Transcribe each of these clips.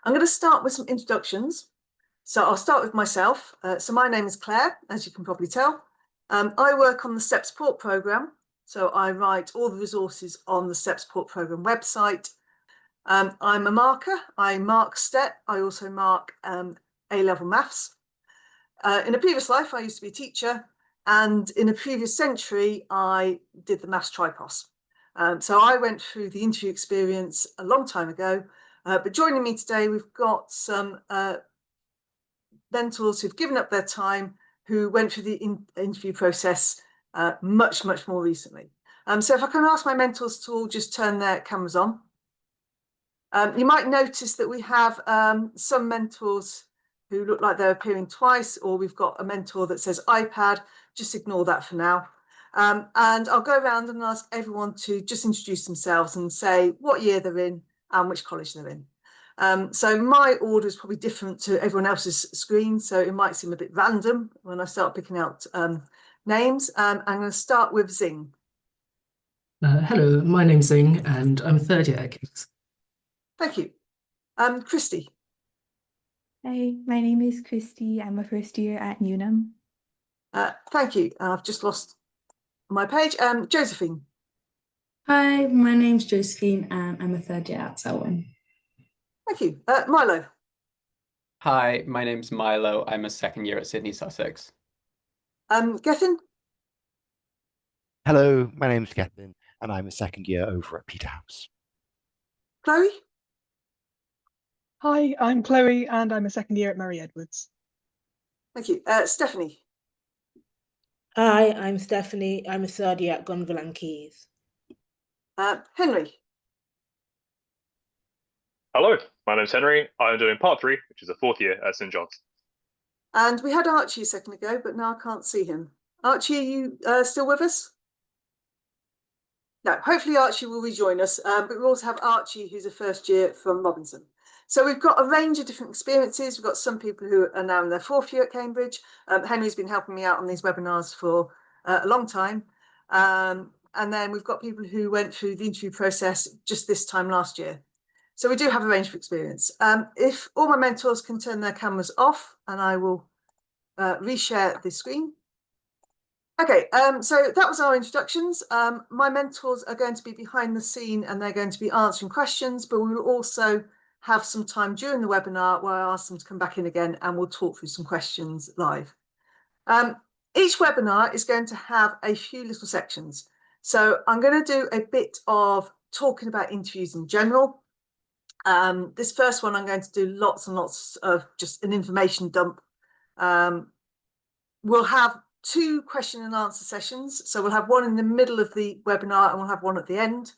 I'm going to start with some introductions. So I'll start with myself. So my name is Claire, as you can probably tell. I work on the STEP Support Programme. So I write all the resources on the STEP Support Programme website. I'm a marker. I mark STEP. I also mark A-level maths. In a previous life, I used to be a teacher. And in a previous century, I did the maths tripos. So I went through the interview experience a long time ago. But joining me today, we've got some mentors who've given up their time, who went through the interview process much more recently. So if I can ask my mentors to all just turn their cameras on. You might notice that we have some mentors who look like they're appearing twice, or we've got a mentor that says iPad. Just ignore that for now. And I'll go around and ask everyone to just introduce themselves and say what year they're in and which college they're in. So my order is probably different to everyone else's screen, so it might seem a bit random when I start picking out names. I'm going to start with Zing. Hello, my name's Zing and I'm a third year at King's. Thank you. Christy. Hi, my name is Christy. I'm a first year at Newnham. Thank you. I've just lost my page. Josephine. Hi, my name's Josephine and I'm a third year at Selwyn. Thank you. Milo. Hi, my name's Milo. I'm a second year at Sydney Sussex. Gethin. Hello, my name's Gethin and I'm a second year over at Peterhouse. Chloe. Hi, I'm Chloe and I'm a second year at Murray Edwards. Thank you. Stephanie. Hi, I'm Stephanie. I'm a third year at Gonville and Keys. Henry. Hello, my name's Henry. I'm doing part 3, which is a fourth year at St John's. And we had Archie a second ago, but now I can't see him. Archie, are you still with us? No, hopefully Archie will rejoin us, but we also have Archie, who's a first year from Robinson. So we've got a range of different experiences. We've got some people who are now in their fourth year at Cambridge. Henry's been helping me out on these webinars for a long time. And then we've got people who went through the interview process just this time last year. So we do have a range of experience. If all my mentors can turn their cameras off, and I will reshare this screen. Okay, so that was our introductions. My mentors are going to be behind the scene and they're going to be answering questions, but we will also have some time during the webinar where I ask them to come back in again and we'll talk through some questions live. Each webinar is going to have a few little sections. So I'm going to do a bit of talking about interviews in general. This first one, I'm going to do lots and lots of just an information dump. We'll have 2 question and answer sessions. So we'll have one in the middle of the webinar and we'll have one at the end.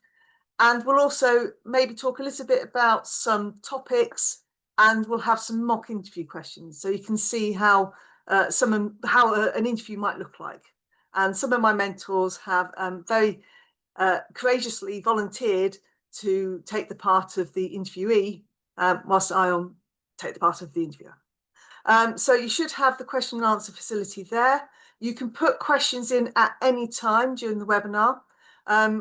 And we'll also maybe talk a little bit about some topics and we'll have some mock interview questions. So you can see how an interview might look like. And some of my mentors have very courageously volunteered to take the part of the interviewee whilst I take the part of the interviewer. So you should have the question and answer facility there. You can put questions in at any time during the webinar.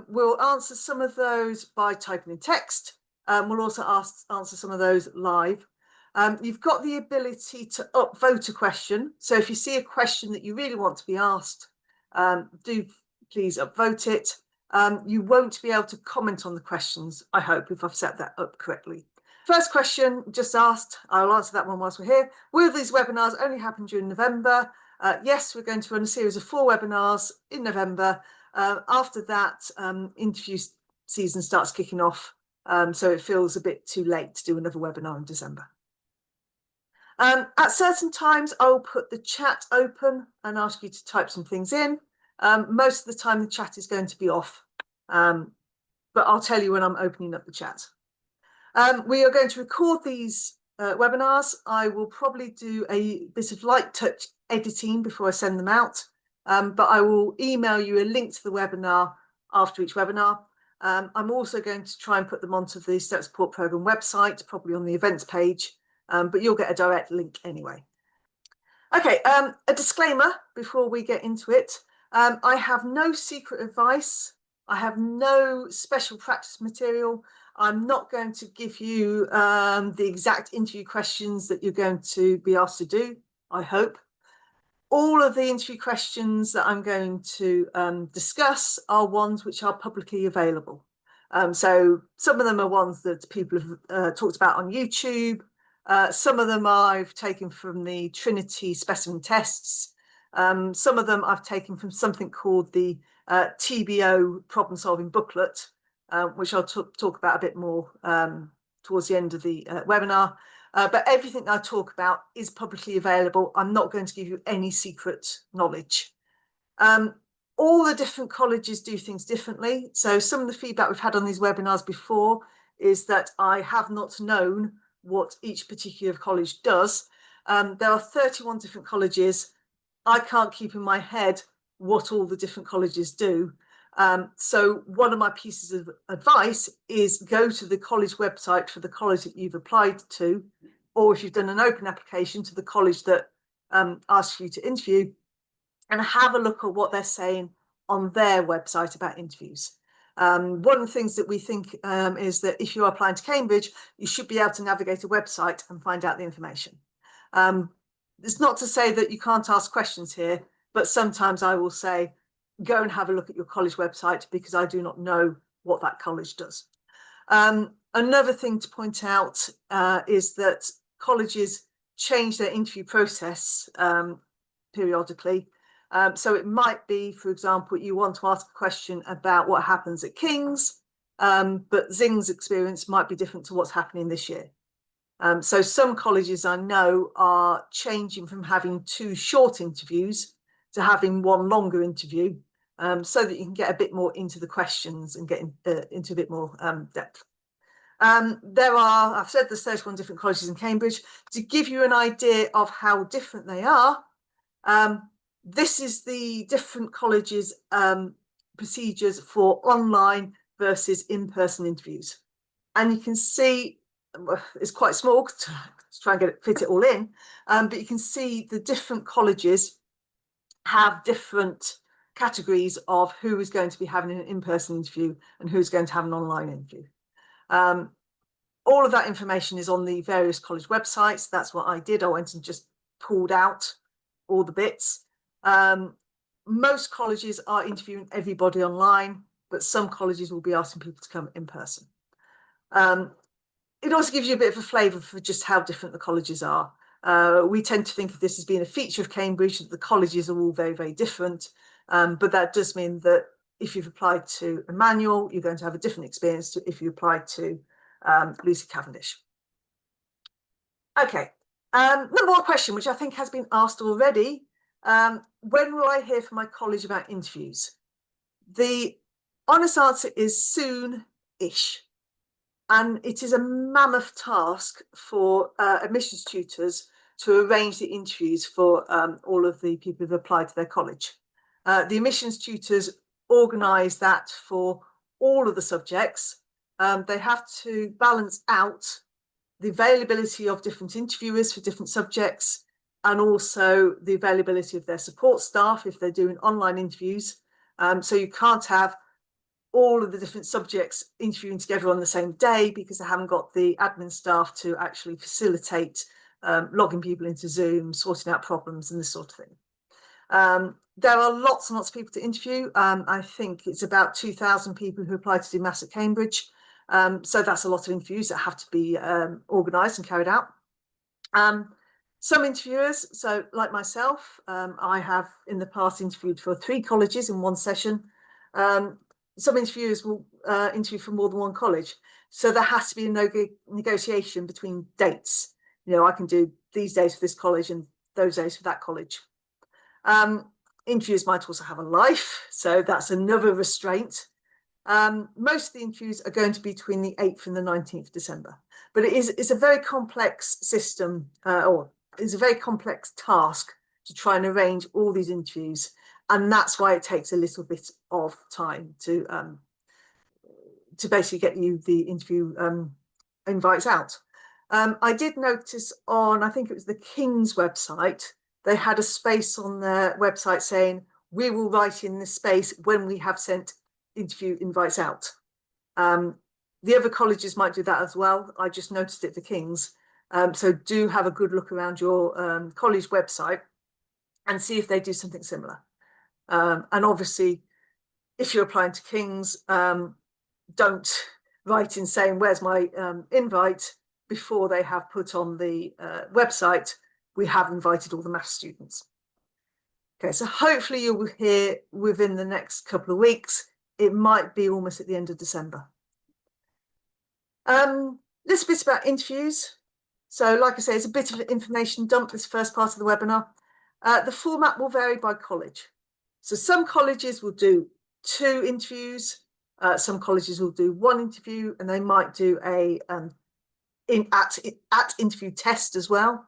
We'll answer some of those by typing in text. We'll also answer some of those live. You've got the ability to upvote a question. So if you see a question that you really want to be asked, do please upvote it. You won't be able to comment on the questions, I hope, if I've set that up correctly. First question just asked, I'll answer that one whilst we're here. Will these webinars only happen during November? Yes, we're going to run a series of 4 webinars in November. After that, interview season starts kicking off, so it feels a bit too late to do another webinar in December. At certain times, I'll put the chat open and ask you to type some things in. Most of the time, the chat is going to be off, but I'll tell you when I'm opening up the chat. We are going to record these webinars. I will probably do a bit of light touch editing before I send them out, but I will email you a link to the webinar after each webinar. I'm also going to try and put them onto the STEP Support Programme website, probably on the events page, but you'll get a direct link anyway. Okay, a disclaimer before we get into it. I have no secret advice. I have no special practice material. I'm not going to give you the exact interview questions that you're going to be asked to do, I hope. All of the interview questions that I'm going to discuss are ones which are publicly available. So some of them are ones that people have talked about on YouTube. Some of them I've taken from the Trinity specimen tests. Some of them I've taken from something called the TBO problem solving booklet, which I'll talk about a bit more towards the end of the webinar. But everything that I talk about is publicly available. I'm not going to give you any secret knowledge. All the different colleges do things differently. So some of the feedback we've had on these webinars before is that I have not known what each particular college does. There are 31 different colleges. I can't keep in my head what all the different colleges do. So one of my pieces of advice is go to the college website for the college that you've applied to, or if you've done an open application, to the college that asks you to interview, and have a look at what they're saying on their website about interviews. One of the things that we think is that if you're applying to Cambridge, you should be able to navigate a website and find out the information. It's not to say that you can't ask questions here, but sometimes I will say, go and have a look at your college website because I do not know what that college does. Another thing to point out is that colleges change their interview process periodically. So it might be, for example, you want to ask a question about what happens at King's, but Zing's experience might be different to what's happening this year. So some colleges I know are changing from having 2 short interviews to having 1 longer interview, so that you can get a bit more into the questions and get into a bit more depth. I've said there's 31 different colleges in Cambridge. To give you an idea of how different they are, this is the different colleges' procedures for online versus in-person interviews. And you can see, it's quite small to try and fit it all in, but you can see the different colleges have different categories of who is going to be having an in-person interview and who's going to have an online interview. All of that information is on the various college websites. That's what I did. I went and just pulled out all the bits. Most colleges are interviewing everybody online, but some colleges will be asking people to come in person. It also gives you a bit of a flavour for just how different the colleges are. We tend to think of this as being a feature of Cambridge, that the colleges are all very, very different. But that does mean that if you've applied to Emmanuel, you're going to have a different experience to if you applied to Lucy Cavendish. Okay, number 1 question, which I think has been asked already. When will I hear from my college about interviews? The honest answer is soon-ish. And it is a mammoth task for admissions tutors to arrange the interviews for all of the people who've applied to their college. The admissions tutors organise that for all of the subjects. They have to balance out the availability of different interviewers for different subjects, and also the availability of their support staff if they're doing online interviews. So you can't have all of the different subjects interviewing together on the same day because they haven't got the admin staff to actually facilitate logging people into Zoom, sorting out problems and this sort of thing. There are lots and lots of people to interview. I think it's about 2,000 people who apply to do maths at Cambridge. So that's a lot of interviews that have to be organised and carried out. Some interviewers, so like myself, I have in the past interviewed for 3 colleges in 1 session. Some interviewers will interview for more than 1 college. So there has to be a negotiation between dates. You know, I can do these days for this college and those days for that college. Interviewers might also have a life, so that's another restraint. Most of the interviews are going to be between the 8th and the 19th of December. But it's a very complex system, or it's a very complex task to try and arrange all these interviews. And that's why it takes a little bit of time to basically get you the interview invites out. I did notice on, I think it was the King's website, they had a space on their website saying, we will write in this space when we have sent interview invites out. The The other colleges might do that as well. I just noticed it for King's. So do have a good look around your college website and see if they do something similar. And obviously, if you're applying to King's, don't write in saying, where's my invite, before they have put on the website, we have invited all the maths students. Okay, so hopefully you will hear within the next couple of weeks. It might be almost at the end of December. Little bit about interviews. So like I say, it's a bit of an information dump, this first part of the webinar. The format will vary by college. So some colleges will do 2 interviews, some colleges will do 1 interview, and they might do a at interview test as well.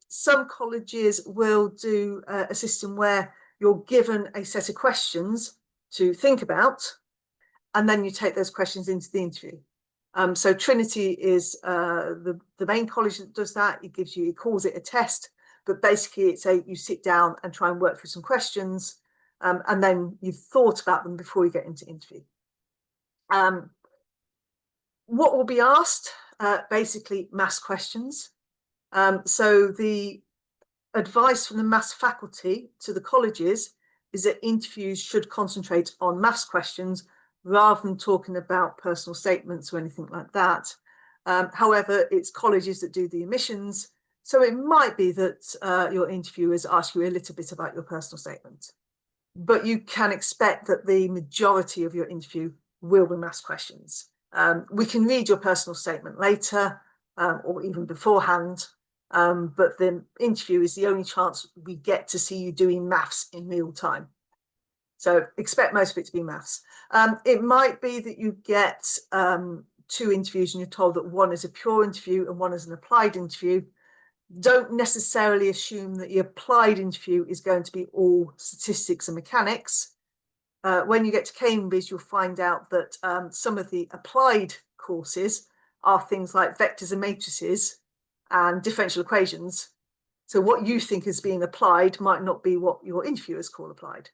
Some colleges will do a system where you're given a set of questions to think about, and then you take those questions into the interview. So Trinity is the main college that does that. It calls it a test, but basically it's you sit down and try and work through some questions, and then you've thought about them before you get into interview. What will be asked? Basically maths questions. So the advice from the maths faculty to the colleges is that interviews should concentrate on maths questions rather than talking about personal statements or anything like that. However, it's colleges that do the admissions, so it might be that your interviewers ask you a little bit about your personal statement, but you can expect that the majority of your interview will be maths questions. We can read your personal statement later or even beforehand, but the interview is the only chance we get to see you doing maths in real time. So expect most of it to be maths. It might be that you get 2 interviews and you're told that one is a pure interview and one is an applied interview. Don't necessarily assume that the applied interview is going to be all statistics and mechanics. When you get to Cambridge, you'll find out that some of the applied courses are things like vectors and matrices and differential equations. So what you think is being applied might not be what your interviewers call applied.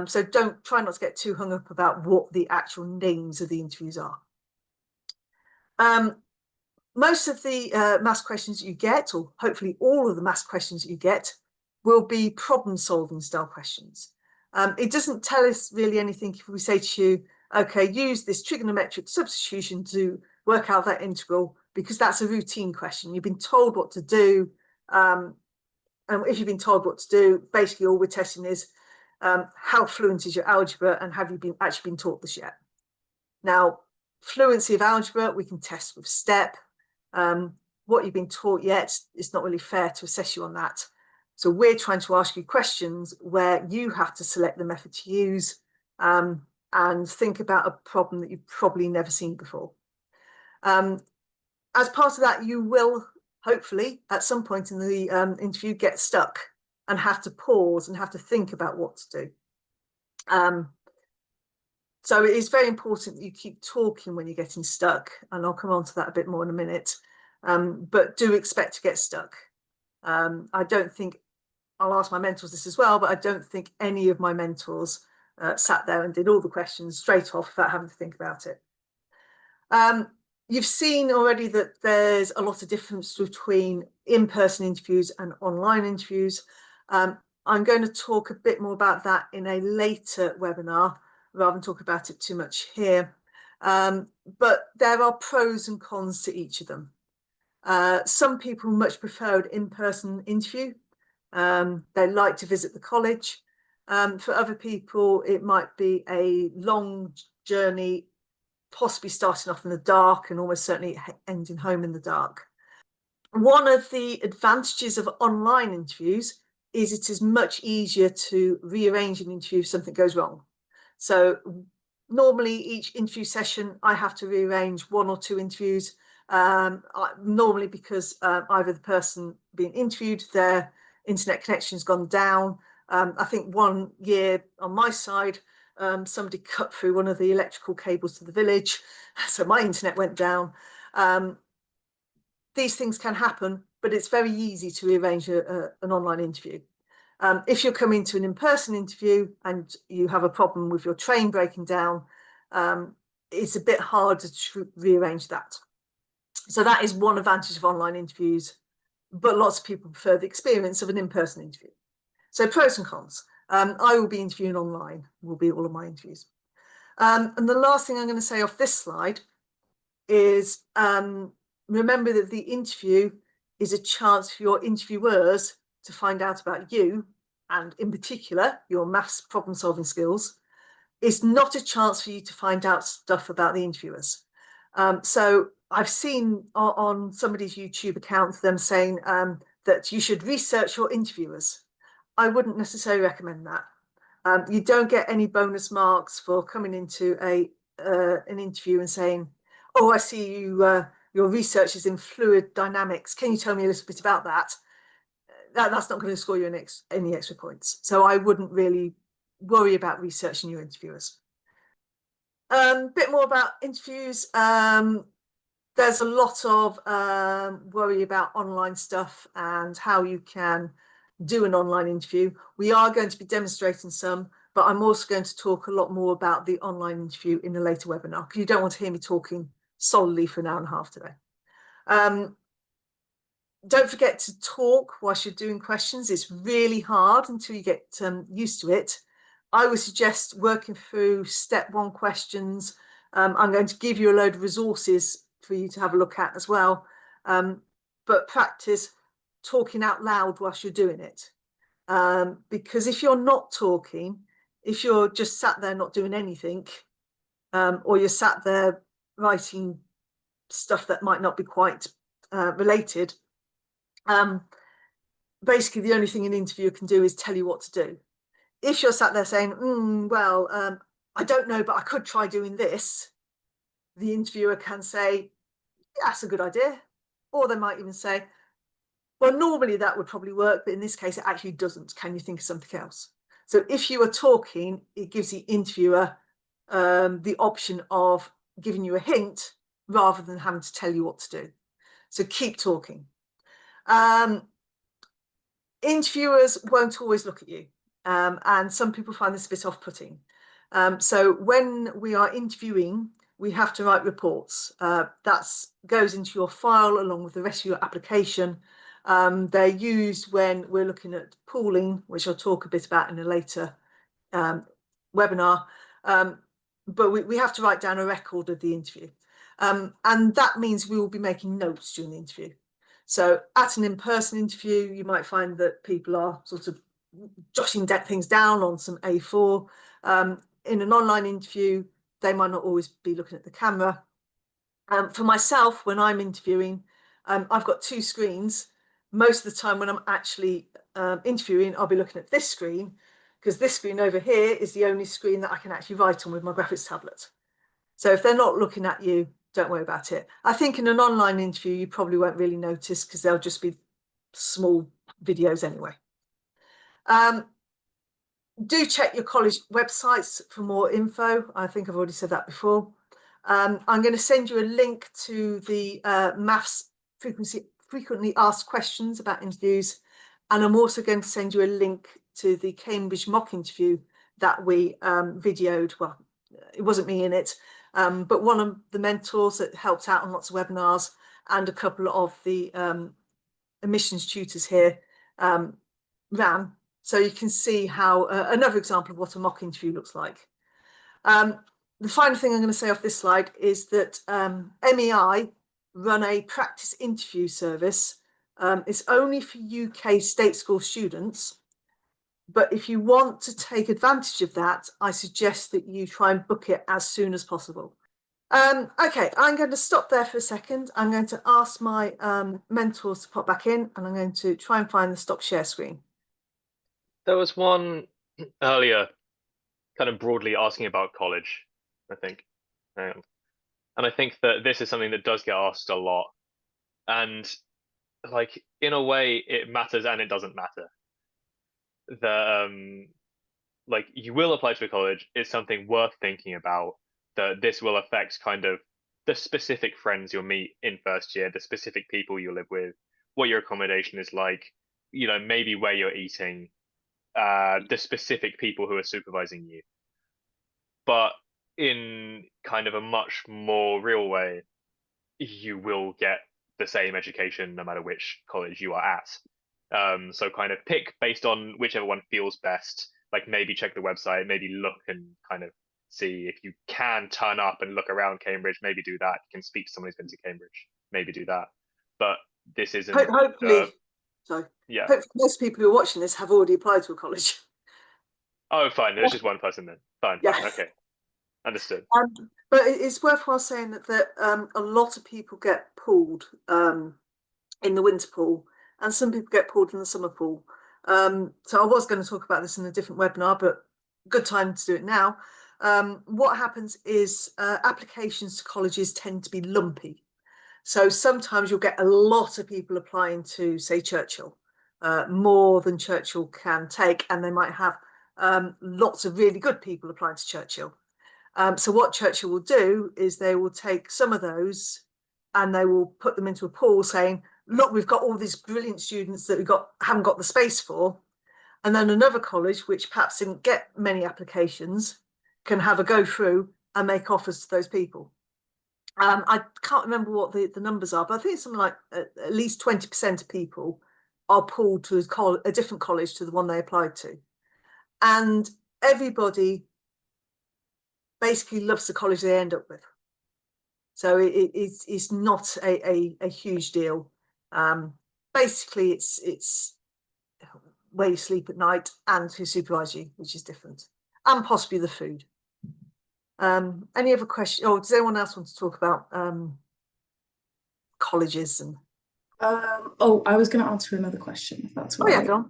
So try not to get too hung up about what the actual names of the interviews are. Most of the maths questions you get, or hopefully all of the maths questions that you get, will be problem solving style questions. It doesn't tell us really anything if we say to you, okay, use this trigonometric substitution to work out that integral, because that's a routine question. You've been told what to do. And if you've been told what to do, basically all we're testing is how fluent is your algebra, and have you actually been taught this yet? Now, fluency of algebra, we can test with STEP. What you've been taught yet, it's not really fair to assess you on that. So we're trying to ask you questions where you have to select the method to use and think about a problem that you've probably never seen before. As part of that, you will hopefully at some point in the interview get stuck and have to pause and have to think about what to do. So it is very important that you keep talking when you're getting stuck, and I'll come on to that a bit more in a minute, but do expect to get stuck. I don't think, I'll ask my mentors this as well, but I don't think any of my mentors sat there and did all the questions straight off without having to think about it. You've seen already that there's a lot of difference between in-person interviews and online interviews. I'm going to talk a bit more about that in a later webinar, rather than talk about it too much here. But there are pros and cons to each of them. Some people much prefer an in-person interview. They like to visit the college. For other people, it might be a long journey, possibly starting off in the dark and almost certainly ending home in the dark. One of the advantages of online interviews is it is much easier to rearrange an interview if something goes wrong. So normally each interview session, I have to rearrange 1 or 2 interviews, normally because either the person being interviewed, their internet connection has gone down. I think one year on my side, somebody cut through one of the electrical cables to the village, so my internet went down. These things can happen, but it's very easy to rearrange an online interview. If you're coming to an in-person interview and you have a problem with your train breaking down, it's a bit harder to rearrange that. So that is one advantage of online interviews, but lots of people prefer the experience of an in-person interview. So pros and cons. I will be interviewing online, will be all of my interviews. And the last thing I'm going to say off this slide is remember that the interview is a chance for your interviewers to find out about you, and in particular, your maths problem solving skills. It's not a chance for you to find out stuff about the interviewers. So I've seen on somebody's YouTube account them saying that you should research your interviewers. I wouldn't necessarily recommend that. You don't get any bonus marks for coming into an interview and saying, "Oh, I see you. Your research is in fluid dynamics. Can you tell me a little bit about that?" That's not going to score you any extra points. So I wouldn't really worry about researching your interviewers. Bit more about interviews. There's a lot of worry about online stuff and how you can do an online interview. We are going to be demonstrating some, but I'm also going to talk a lot more about the online interview in a later webinar, because you don't want to hear me talking solidly for an hour and a half today. Don't forget to talk whilst you're doing questions. It's really hard until you get used to it. I would suggest working through step 1 questions. I'm going to give you a load of resources for you to have a look at as well. But practice talking out loud whilst you're doing it. Because if you're not talking, if you're just sat there not doing anything, or you're sat there writing stuff that might not be quite related, basically the only thing an interviewer can do is tell you what to do. If you're sat there saying, well, I don't know, but I could try doing this, the interviewer can say, that's a good idea. Or they might even say, well, normally that would probably work, but in this case, it actually doesn't. Can you think of something else? So if you are talking, it gives the interviewer the option of giving you a hint rather than having to tell you what to do. So keep talking. Interviewers won't always look at you, and some people find this a bit off-putting. So when we are interviewing, we have to write reports. That goes into your file along with the rest of your application. They're used when we're looking at pooling, which I'll talk a bit about in a later webinar. But we have to write down a record of the interview. And that means we will be making notes during the interview. So at an in-person interview, you might find that people are sort of jotting things down on some A4. In an online interview, they might not always be looking at the camera. For myself, when I'm interviewing, I've got 2 screens. Most of the time when I'm actually interviewing, I'll be looking at this screen, because this screen over here is the only screen that I can actually write on with my graphics tablet. So if they're not looking at you, don't worry about it. I think in an online interview, you probably won't really notice, because they'll just be small videos anyway. Do check your college websites for more info. I think I've already said that before. I'm going to send you a link to the maths frequently asked questions about interviews. And I'm also going to send you a link to the Cambridge mock interview that we videoed. Well, it wasn't me in it, but one of the mentors that helped out on lots of webinars, and a couple of the admissions tutors here ran. So you can see how another example of what a mock interview looks like. The final thing I'm going to say off this slide is that MEI run a practice interview service. It's only for UK state school students. But if you want to take advantage of that, I suggest that you try and book it as soon as possible. Okay, I'm going to stop there for a second. I'm going to ask my mentors to pop back in, and I'm going to try and find the stop share screen. There was one earlier kind of broadly asking about college, I think. And I think that this is something that does get asked a lot. And like, in a way, it matters and it doesn't matter. Like, you will apply to a college, it's something worth thinking about, that this will affect kind of the specific friends you'll meet in first year, the specific people you live with, what your accommodation is like, you know, maybe where you're eating, the specific people who are supervising you. But in kind of a much more real way, you will get the same education no matter which college you are at. So kind of pick based on whichever one feels best. Like maybe check the website, maybe look and kind of see if you can turn up and look around Cambridge. Maybe do that. You can speak to someone who's been to Cambridge. Maybe do that. But this isn't. Hopefully, sorry. Yeah. Hopefully, most people who are watching this have already applied to a college. Oh, fine. There's just one person then. Fine. Yeah. Okay. Understood. But it's worthwhile saying that a lot of people get pulled in the winter pool, and some people get pulled in the summer pool. So I was going to talk about this in a different webinar, but good time to do it now. What happens is applications to colleges tend to be lumpy. So sometimes you'll get a lot of people applying to, say, Churchill, more than Churchill can take, and they might have lots of really good people applying to Churchill. So what Churchill will do is they will take some of those and they will put them into a pool saying, look, we've got all these brilliant students that haven't got the space for. And then another college, which perhaps didn't get many applications, can have a go through and make offers to those people. I can't remember what the numbers are, but I think it's something like at least 20% of people are pulled to a different college to the one they applied to. And everybody basically loves the college they end up with. So it's not a huge deal. Basically, it's where you sleep at night and who supervise you, which is different, and possibly the food. Any other questions? Or does anyone else want to talk about colleges and? Oh, I was going to answer another question, if that's all Oh yeah, right. go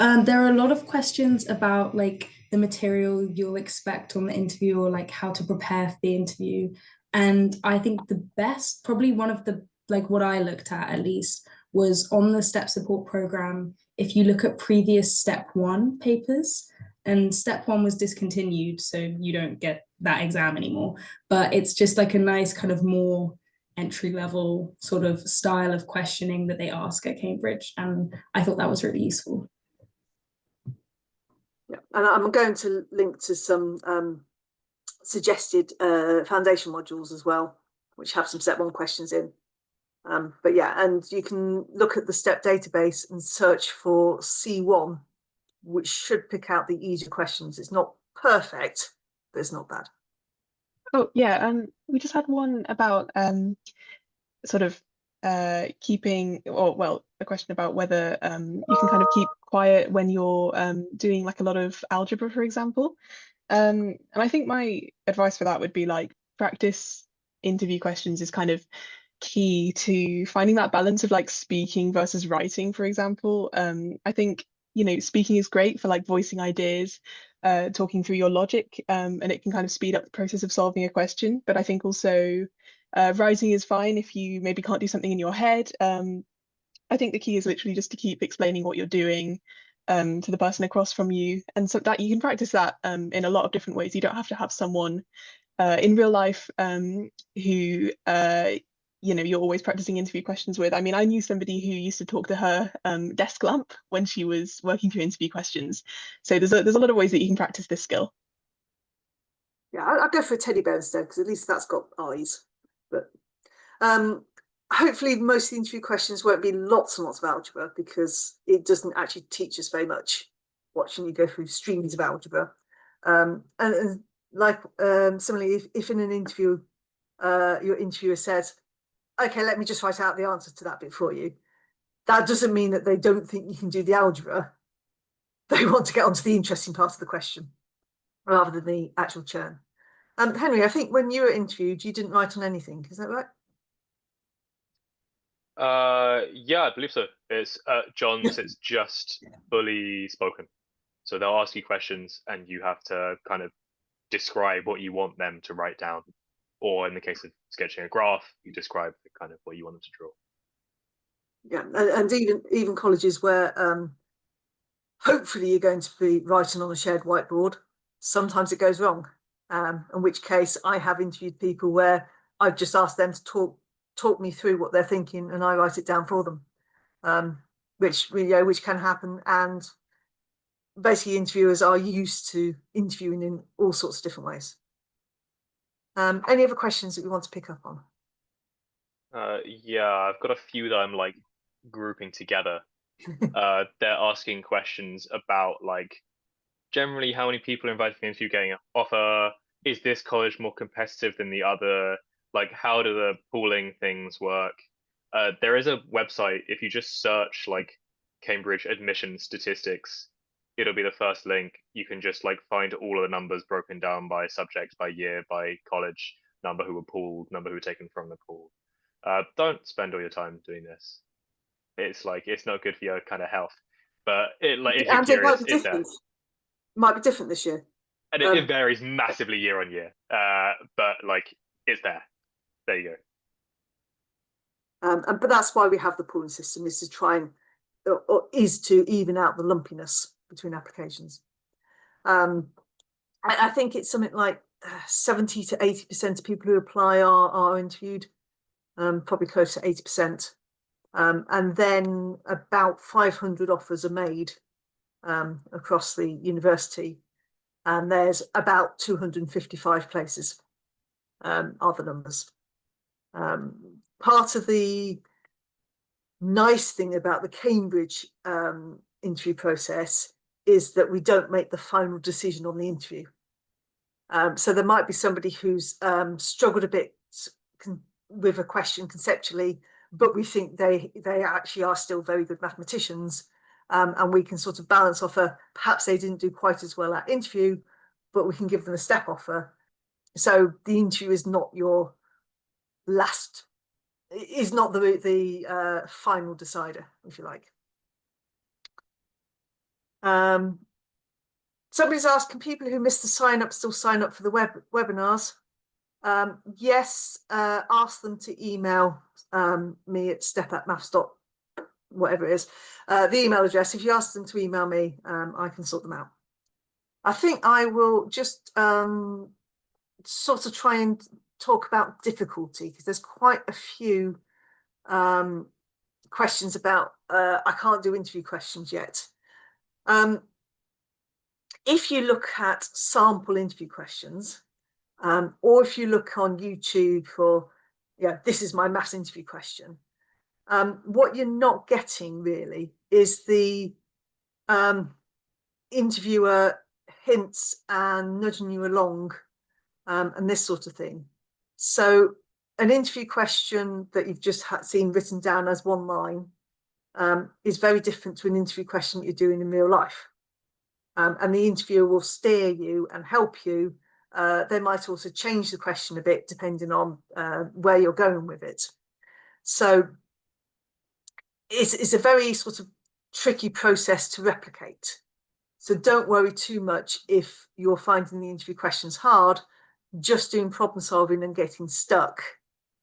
on. There are a lot of questions about like the material you'll expect on the interview or like how to prepare for the interview. And I think the best, probably one of the, like what I looked at least, was on the STEP support program. If you look at previous step 1 papers, and step 1 was discontinued, so you don't get that exam anymore. But it's just like a nice kind of more entry level sort of style of questioning that they ask at Cambridge. And I thought that was really useful. Yeah, and I'm going to link to some suggested foundation modules as well, which have some step 1 questions in. But yeah, and you can look at the STEP database and search for C1, which should pick out the easier questions. It's not perfect, but it's not bad. Oh yeah, we just had one about sort of keeping, or well, a question about whether you can kind of keep quiet when you're doing like a lot of algebra, for example. And I think my advice for that would be like practice interview questions is kind of key to finding that balance of like speaking versus writing, for example. I think, you know, speaking is great for like voicing ideas, talking through your logic, and it can kind of speed up the process of solving a question. But I think also writing is fine if you maybe can't do something in your head. I think the key is literally just to keep explaining what you're doing to the person across from you, and so that you can practice that in a lot of different ways. You don't have to have someone in real life who you know, you're always practicing interview questions with. I mean, I knew somebody who used to talk to her desk lamp when she was working through interview questions. So there's a lot of ways that you can practice this skill. Yeah, I'll go for a teddy bear instead, because at least that's got eyes. But hopefully most of the interview questions won't be lots and lots of algebra, because it doesn't actually teach us very much watching you go through streams of algebra. And like similarly, if in an interview your interviewer says, okay, let me just write out the answer to that bit for you, that doesn't mean that they don't think you can do the algebra. They want to get onto the interesting part of the question rather than the actual churn. Henry, I think when you were interviewed, you didn't write on anything. Is that right? Yeah, I believe so. It's John's. It's just fully spoken. So they'll ask you questions, and you have to kind of describe what you want them to write down. Or in the case of sketching a graph, you describe the kind of what you want them to draw. Yeah, and even colleges where hopefully you're going to be writing on a shared whiteboard, sometimes it goes wrong. In which case I have interviewed people where I've just asked them to talk me through what they're thinking, and I write it down for them, which can happen. And basically interviewers are used to interviewing in all sorts of different ways. Any other questions that we want to pick up on? Yeah, I've got a few that I'm like grouping together. They're asking questions about like generally how many people are invited to the interview, getting an offer. Is this college more competitive than the other? Like, how do the pooling things work? There is a website, if you just search like Cambridge admission statistics, it'll be the first link. You can just like find all of the numbers broken down by subject, by year, by college, number who were pooled, number who were taken from the pool. Don't spend all your time doing this. It's like it's not good for your kind of health. But it like if you're And it might curious, be it's there. different. Might be different this year. And it varies massively year on year. But like it's there. There you go. But that's why we have the pooling system, is to try and is to even out the lumpiness between applications. I think it's something like 70 to 80% of people who apply are interviewed, probably close to 80%. And then about 500 offers are made across the university. And there's about 255 places are the numbers. Part of the nice thing about the Cambridge interview process is that we don't make the final decision on the interview. So there might be somebody who's struggled a bit with a question conceptually, but we think they actually are still very good mathematicians, and we can sort of balance offer. Perhaps they didn't do quite as well at interview, but we can give them a step offer. So the interview is not your last, is not the final decider, if you like. Somebody's asked, can people who missed the sign up still sign up for the webinars? Yes, ask them to email me at step@maths.org, whatever it is, the email address. If you ask them to email me, I can sort them out. I think I will just sort of try and talk about difficulty, because there's quite a few questions about I can't do interview questions yet. If you look at sample interview questions, or if you look on YouTube for, yeah, this is my maths interview question, what you're not getting really is the interviewer hints and nudging you along, and this sort of thing. So an interview question that you've just seen written down as one line is very different to an interview question that you're doing in real life. And the interviewer will steer you and help you. They might also change the question a bit depending on where you're going with it. So it's a very sort of tricky process to replicate. So don't worry too much if you're finding the interview questions hard. Just doing problem solving and getting stuck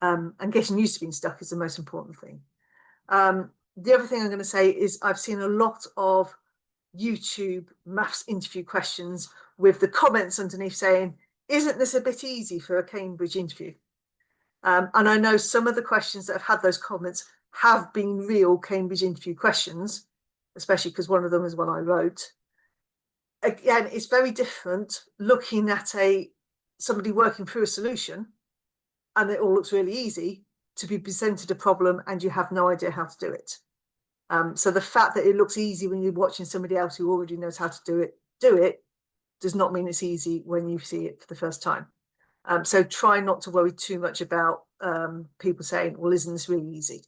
and getting used to being stuck is the most important thing. The other thing I'm going to say is I've seen a lot of YouTube maths interview questions with the comments underneath saying, isn't this a bit easy for a Cambridge interview? And I know some of the questions that have had those comments have been real Cambridge interview questions, especially because one of them is one I wrote. Again, it's very different looking at somebody working through a solution and it all looks really easy, to be presented a problem and you have no idea how to do it. So the fact that it looks easy when you're watching somebody else who already knows how to do it does not mean it's easy when you see it for the first time. So try not to worry too much about people saying, well, isn't this really easy?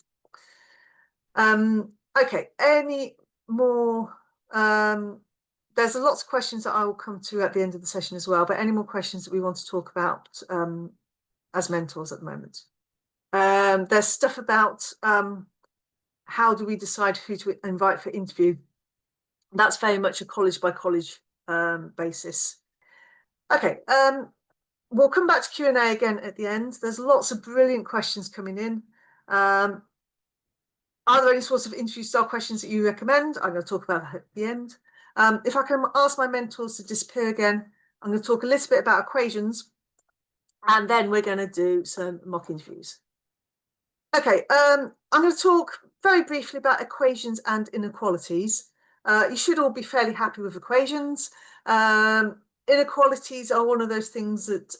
Okay, any more? There's lots of questions that I will come to at the end of the session as well, but any more questions that we want to talk about as mentors at the moment? There's stuff about how do we decide who to invite for interview? That's very much a college by college basis. Okay, we'll come back to Q&A again at the end. There's lots of brilliant questions coming in. Are there any sorts of interview style questions that you recommend? I'm going to talk about that at the end. If I can ask my mentors to disappear again, I'm going to talk a little bit about equations, and then we're going to do some mock interviews. Okay, I'm going to talk very briefly about equations and inequalities. You should all be fairly happy with equations. Inequalities are one of those things that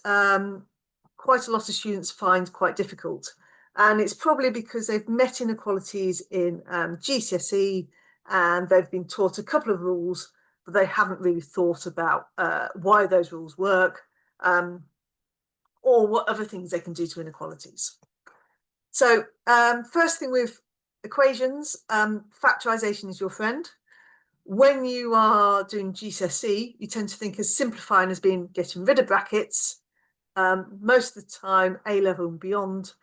quite a lot of students find quite difficult. And it's probably because they've met inequalities in GCSE and they've been taught a couple of rules, but they haven't really thought about why those rules work or what other things they can do to inequalities. So first thing with equations, factorization is your friend. When you are doing GCSE, you tend to think of simplifying as being getting rid of brackets. Most of the time, A-level and beyond,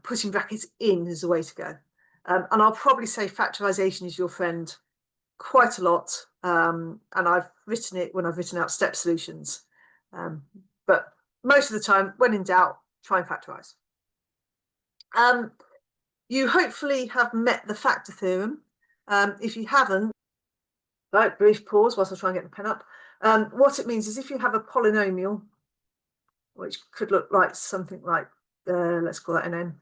putting brackets in is the way to go. And I'll probably say factorization is your friend quite a lot. And I've written it when I've written out step solutions. But most of the time, when in doubt, try and factorize. You hopefully have met the factor theorem. If you haven't, right, brief pause whilst I try and get the pen up. What it means is if you have a polynomial, which could look like something like, let's call that an n.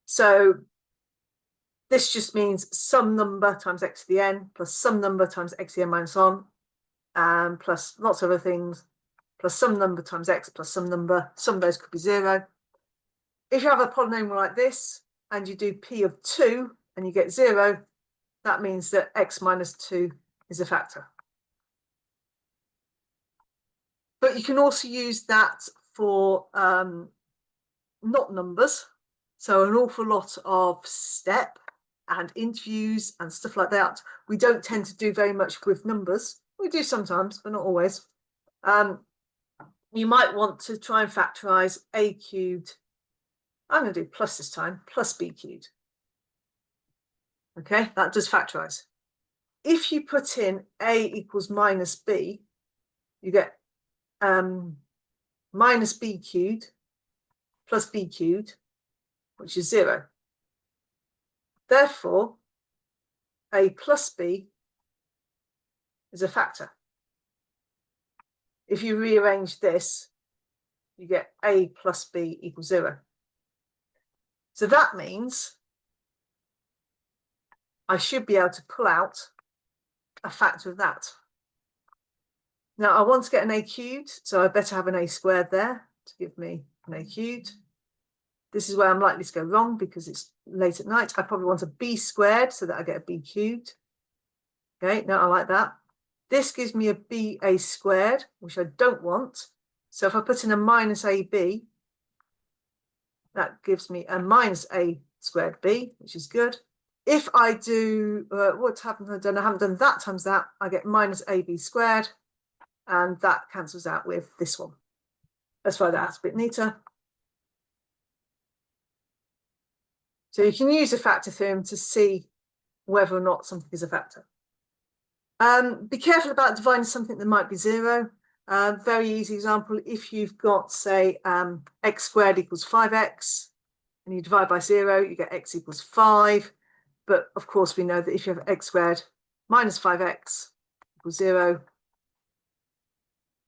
So this just means some number times x to the n plus some number times x to the n minus on, plus lots of other things, plus some number times x plus some number. Some of those could be 0. If you have a polynomial like this and you do p of 2 and you get 0, that means that x minus 2 is a factor. But you can also use that for not numbers. So an awful lot of step and interviews and stuff like that, we don't tend to do very much with numbers. We do sometimes, but not always. You might want to try and factorize a cubed. I'm going to do plus this time, plus b cubed. Okay, that does factorize. If you put in a equals minus b, you get minus b cubed plus b cubed, which is 0. Therefore, a plus b is a factor. If you rearrange this, you get a plus b equals 0. So that means I should be able to pull out a factor of that. Now I want to get an a cubed, so I better have an a squared there to give me an a cubed. This is where I'm likely to go wrong because it's late at night. I probably want a b squared so that I get a b cubed. Okay, now I like that. This gives me a b a squared, which I don't want. So if I put in a minus ab, that gives me a minus a squared b, which is good. If I do, what haven't I done? I haven't done that times that. I get minus ab squared, and that cancels out with this one. Let's try that out a bit neater. So you can use a factor theorem to see whether or not something is a factor. Be careful about dividing something that might be 0. Very easy example, if you've got, say, x squared equals 5x, and you divide by 0, you get x equals 5. But of course, we know that if you have x squared minus 5x equals 0,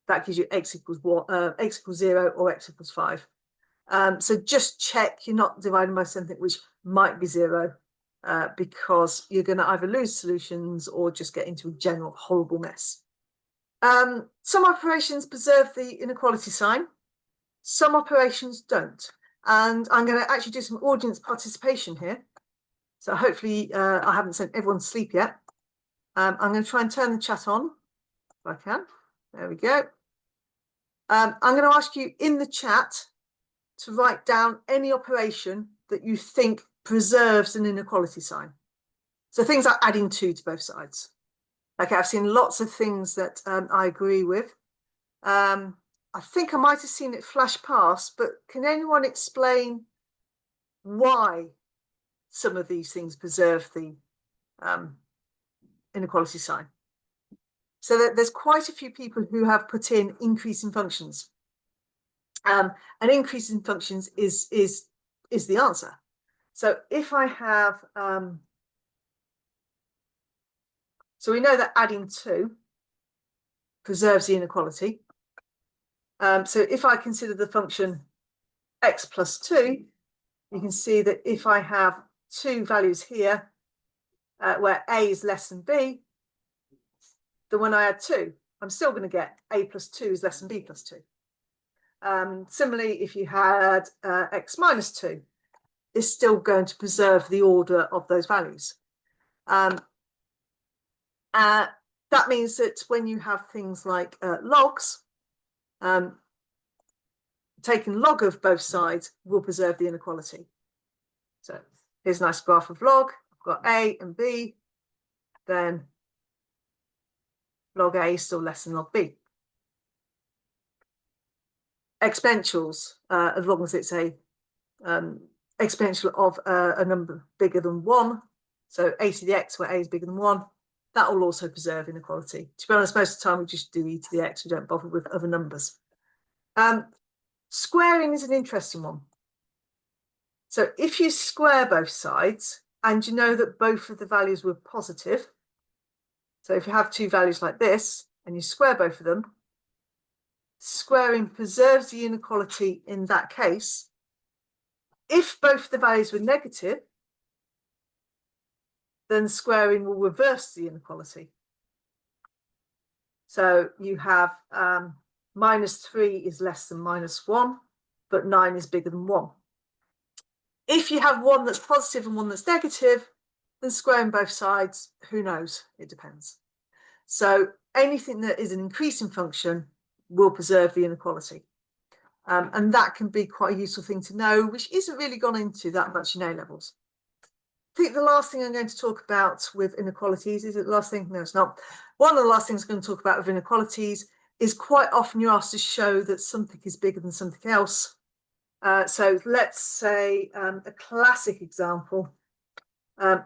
that gives you x equals 0 or x equals 5. So just check you're not dividing by something which might be 0, because you're going to either lose solutions or just get into a general horrible mess. Some operations preserve the inequality sign, some operations don't. And I'm going to actually do some audience participation here. So hopefully I haven't sent everyone to sleep yet. I'm going to try and turn the chat on if I can. There we go. I'm going to ask you in the chat to write down any operation that you think preserves an inequality sign. So things like adding 2 to both sides. Okay, I've seen lots of things that I agree with. I think I might have seen it flash past, but can anyone explain why some of these things preserve the inequality sign? So there's quite a few people who have put in increasing functions. An increase in functions is the answer. So if I have, so we know that adding 2 preserves the inequality. So if I consider the function x plus 2, you can see that if I have 2 values here, where a is less than b, than when I add 2. I'm still going to get a plus 2 is less than b plus 2. Similarly, if you had x minus 2, it's still going to preserve the order of those values. That means that when you have things like logs, taking log of both sides will preserve the inequality. So here's a nice graph of log. I've got a and b, then log a is still less than log b. Exponentials, as long as it's a exponential of a number bigger than 1, so a to the x where a is bigger than 1, that will also preserve inequality. To be honest, most of the time we just do e to the x, we don't bother with other numbers. Squaring is an interesting one. So if you square both sides and you know that both of the values were positive, so if you have two values like this and you square both of them, squaring preserves the inequality in that case. If both the values were negative, then squaring will reverse the inequality. So you have minus 3 is less than minus 1, but 9 is bigger than 1. If you have one that's positive and one that's negative, then squaring both sides, who knows? It depends. So anything that is an increasing function will preserve the inequality. And that can be quite a useful thing to know, which isn't really gone into that much in A-levels. I think the last thing I'm going to talk about with inequalities, is it the last thing? No, it's not. One of the last things I'm going to talk about with inequalities is quite often you're asked to show that something is bigger than something else. So let's say a classic example.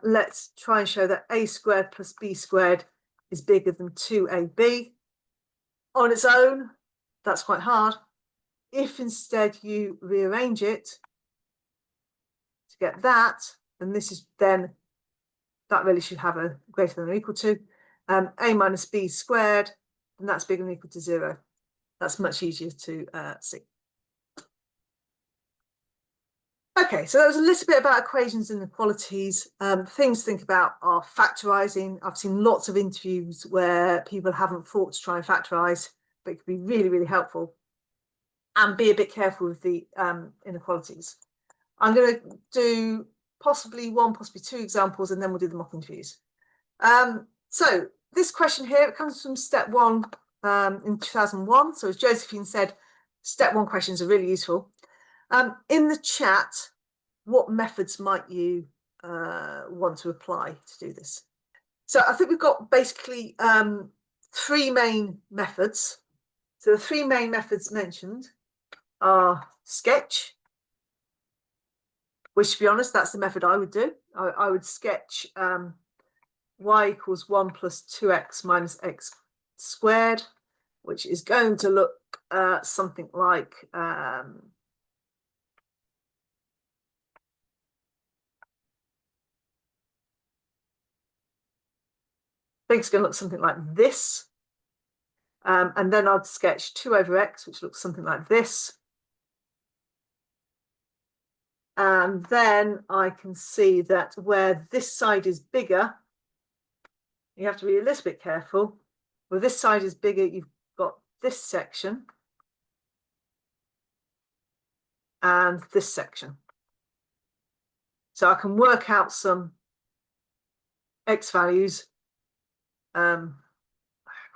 Let's try and show that a squared plus b squared is bigger than 2ab. On its own, that's quite hard. If instead you rearrange it to get that, and this is then, that really should have a greater than or equal to, a minus b squared, and that's bigger than or equal to 0. That's much easier to see. Okay, so that was a little bit about equations and inequalities. Things to think about are factorising. I've seen lots of interviews where people haven't thought to try and factorise, but it could be really, really helpful. And be a bit careful with the inequalities. I'm going to do possibly one, possibly two examples, and then we'll do the mock interviews. So this question here, it comes from step 1 in 2001. So as Josephine said, step 1 questions are really useful. In the chat, what methods might you want to apply to do this? So I think we've got basically 3 main methods. So the 3 main methods mentioned are sketch, which, to be honest, that's the method I would do. I would sketch y equals 1 plus 2x minus x squared, which is going to look something like I think it's going to look something like this. And then I'd sketch 2 over x, which looks something like this. And then I can see that where this side is bigger, you have to be a little bit careful. Where this side is bigger, you've got this section and this section. So I can work out some x values. I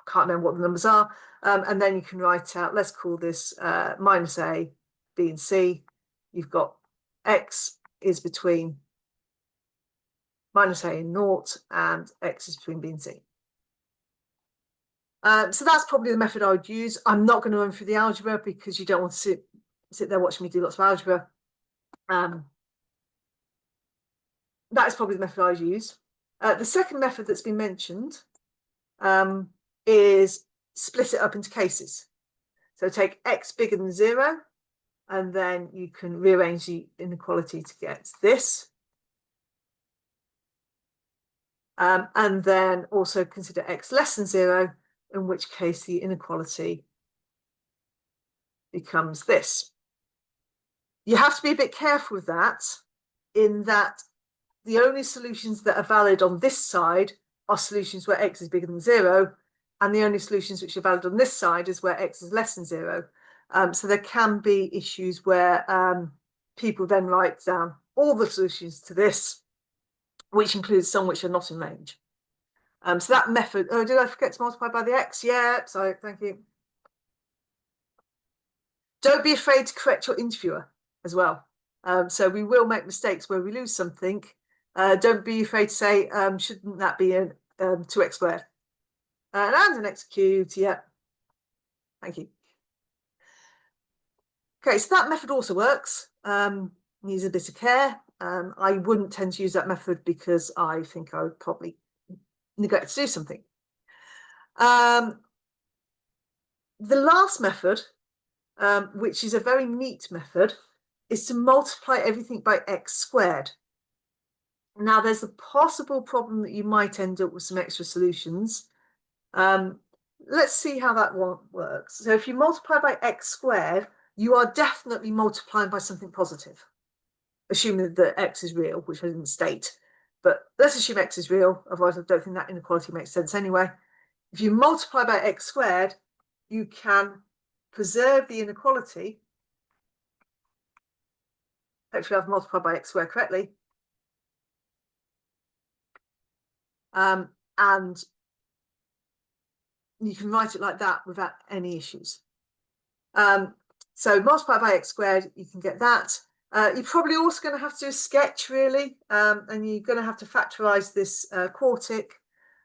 can't remember what the numbers are. And then you can write out, let's call this minus a, b and c. You've got x is between minus a and 0, and x is between b and c. So that's probably the method I would use. I'm not going to run through the algebra because you don't want to sit there watching me do lots of algebra. That is probably the method I would use. The second method that's been mentioned is split it up into cases. So take x bigger than 0, and then you can rearrange the inequality to get this. And then also consider x less than 0, in which case the inequality becomes this. You have to be a bit careful with that, in that the only solutions that are valid on this side are solutions where x is bigger than 0, and the only solutions which are valid on this side is where x is less than 0. So there can be issues where people then write down all the solutions to this, which includes some which are not in range. So that method, oh, did I forget to multiply by the x? Yeah, sorry, thank you. Don't be afraid to correct your interviewer as well. So we will make mistakes where we lose something. Don't be afraid to say, shouldn't that be a 2x squared? And an x cubed, yeah. Thank you. Okay, so that method also works. Needs a bit of care. I wouldn't tend to use that method because I think I would probably neglect to do something. The last method, which is a very neat method, is to multiply everything by x squared. Now, there's a possible problem that you might end up with some extra solutions. Let's see how that one works. So if you multiply by x squared, you are definitely multiplying by something positive, assuming that x is real, which I didn't state. But let's assume x is real, otherwise I don't think that inequality makes sense anyway. If you multiply by x squared, you can preserve the inequality. Hopefully I've multiplied by x squared correctly. And you can write it like that without any issues. So multiply by x squared, you can get that. You're probably also going to have to do a sketch, really, and you're going to have to factorize this quartic,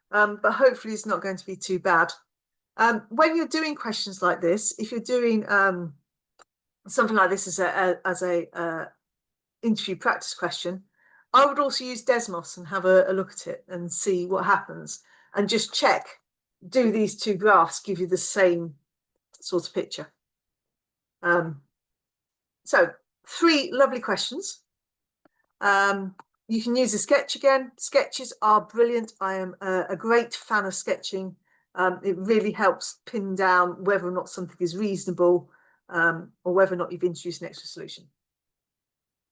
but hopefully it's not going to be too bad. When you're doing questions like this, if you're doing something like this as a interview practice question, I would also use Desmos and have a look at it and see what happens, and just check, do these two graphs give you the same sort of picture? So 3 lovely questions. You can use a sketch again. Sketches are brilliant. I am a great fan of sketching. It really helps pin down whether or not something is reasonable, or whether or not you've introduced an extra solution.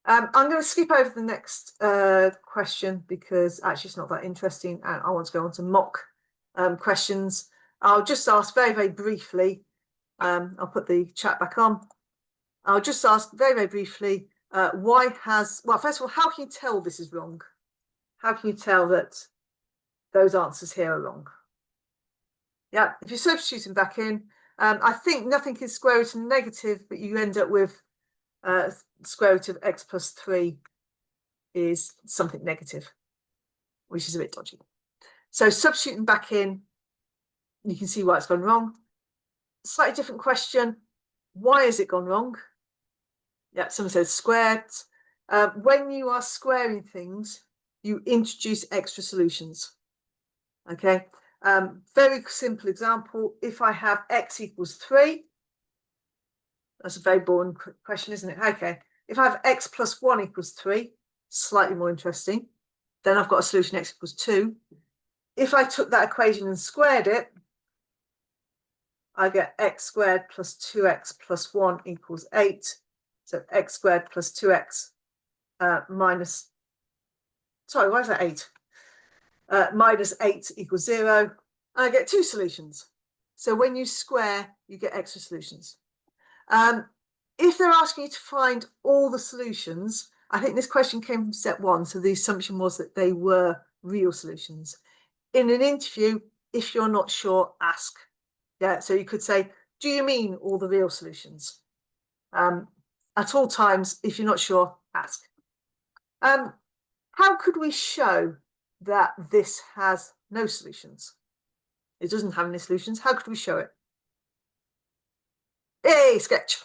I'm going to skip over the next question because actually it's not that interesting, and I want to go on to mock questions. I'll just ask very, very briefly. I'll put the chat back on. I'll just ask very, very briefly, well, first of all, how can you tell this is wrong? How can you tell that those answers here are wrong? Yeah, if you're substituting back in, I think nothing is square root of negative, but you end up with square root of x plus 3 is something negative, which is a bit dodgy. So substituting back in, you can see why it's gone wrong. Slightly different question. Why has it gone wrong? Yeah, someone says squared. When you are squaring things, you introduce extra solutions. Okay, very simple example. If I have x equals 3, that's a very boring question, isn't it? Okay, if I have x plus 1 equals 3, slightly more interesting, then I've got a solution x equals 2. If I took that equation and squared it, I get x squared plus 2x plus 1 equals 8. So x squared plus 2x minus, sorry, why is that 8? Minus 8 equals 0. And I get 2 solutions. So when you square, you get extra solutions. If they're asking you to find all the solutions, I think this question came from step 1. So the assumption was that they were real solutions. In an interview, if you're not sure, ask. Yeah, so you could say, do you mean all the real solutions? At all times, if you're not sure, ask. How could we show that this has no solutions? It doesn't have any solutions. How could we show it? Hey, sketch.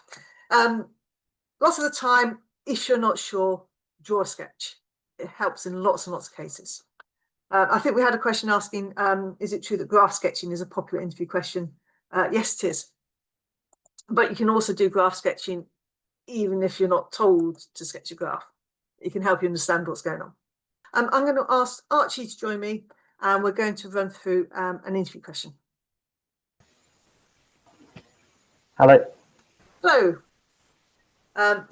Lots of the time, if you're not sure, draw a sketch. It helps in lots and lots of cases. I think we had a question asking, is it true that graph sketching is a popular interview question? Yes, it is. But you can also do graph sketching even if you're not told to sketch a graph. It can help you understand what's going on. I'm going to ask Archie to join me, and we're going to run through an interview question. Hello. Hello.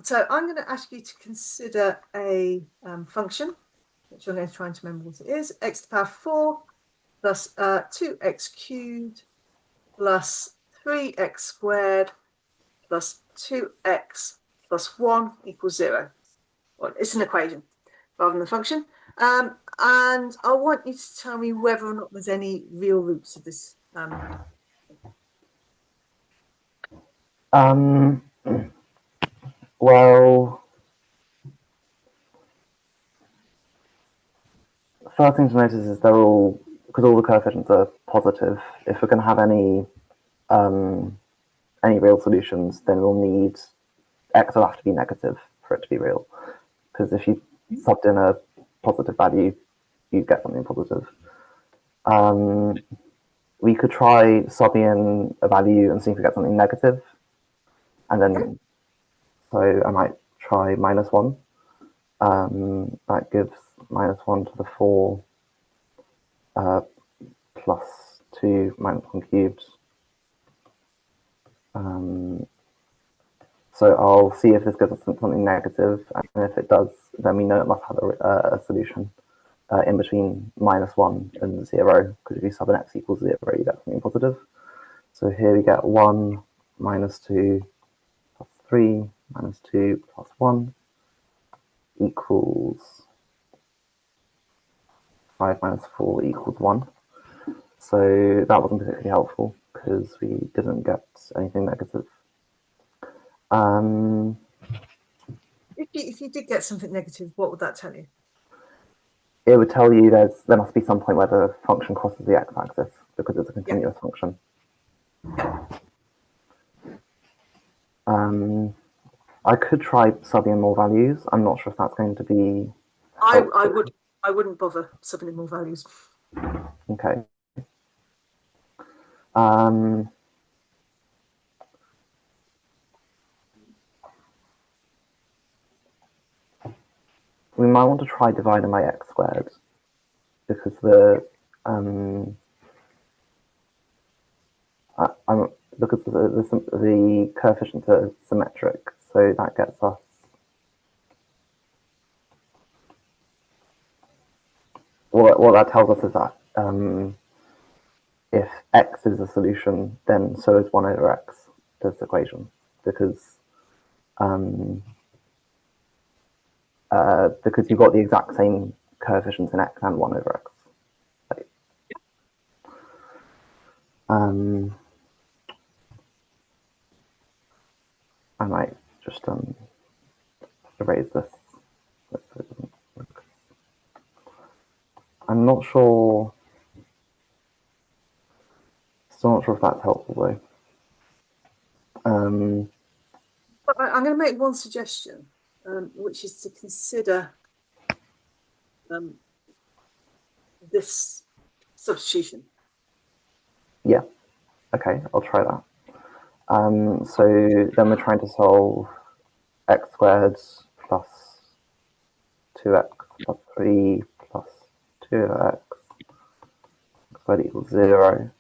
So I'm going to ask you to consider a function, which I'm going to try and remember what it is. X to the power 4 plus 2x cubed plus 3x squared plus 2x plus 1 equals 0. Well, it's an equation rather than a function. And I want you to tell me whether or not there's any real roots of this. Well, the first thing to notice is they're all, because all the coefficients are positive, if we're going to have any real solutions, then we'll need x will have to be negative for it to be real. Because if you subbed in a positive value, you get something positive. We could try subbing in a value and see if we get something negative. And then, so I might try -1. That gives -1 to the 4 plus 2 minus 1 cubed. So I'll see if this gives us something negative, and if it does, then we know it must have a solution in between -1 and 0, because if you sub an x equals 0, you get something positive. So here we get 1 minus 2 plus 3 minus 2 plus 1 equals 5 minus 4 equals 1. So that wasn't particularly helpful because we didn't get anything negative. If you did get something negative, what would that tell you? It would tell you there must be some point where the function crosses the x-axis because it's a continuous function. I could try subbing in more values. I'm not sure if that's going to be. I wouldn't bother subbing in more values. Okay. We might want to try dividing by x squared because the coefficients are symmetric, so that gets us what that tells us is that if x is a solution, then so is 1 over x to this equation, because you've got the exact same coefficients in x and 1 over x. I might just erase this. I'm not sure. Still not sure if that's helpful though. But I'm going to make one suggestion, which is to consider this substitution. Yeah. Okay, I'll try that. So then we're trying to solve x squared plus 2x plus 3 plus 2 over x squared equals 0.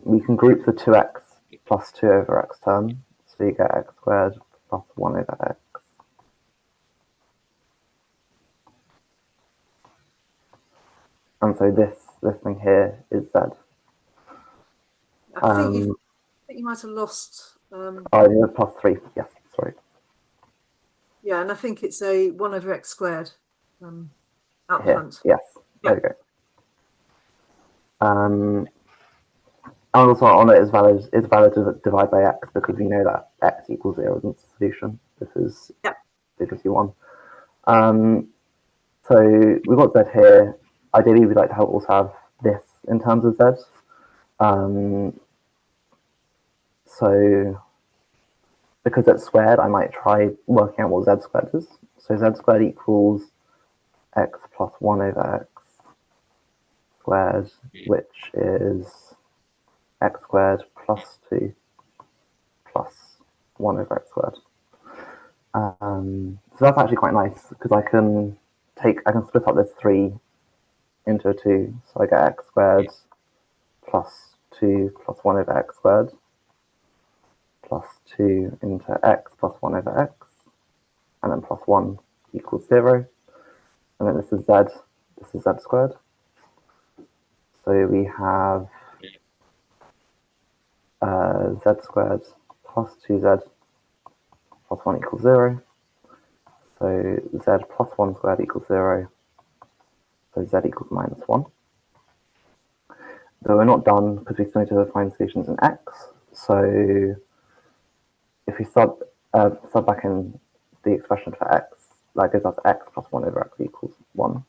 We can group the 2x plus 2 over x term, so you get x squared plus 1 over x. And so this thing here is z. I think you might have lost. Oh, plus 3. Yes, sorry. Yeah, and I think it's a 1 over x squared out Here, front. yes, there we go. And also on it is valid to divide by x because we know that x equals 0 isn't the solution because you won. So we've got z here. Ideally, we'd like to also have this in terms of z. So because it's squared, I might try working out what z squared is. So z squared equals x plus 1 over x squared, which is x squared plus 2 plus 1 over x squared. So that's actually quite nice because I can split up this 3 into a 2. So I get x squared plus 2 plus 1 over x squared plus 2 into x plus 1 over x, and then plus 1 equals 0. And then this is z squared. So we have z squared plus 2z plus 1 equals 0. So z plus 1 squared equals 0. So z equals minus 1. But we're not done because we still need to find solutions in x. So if we sub back in the expression for x, that gives us x plus 1 over x equals 1,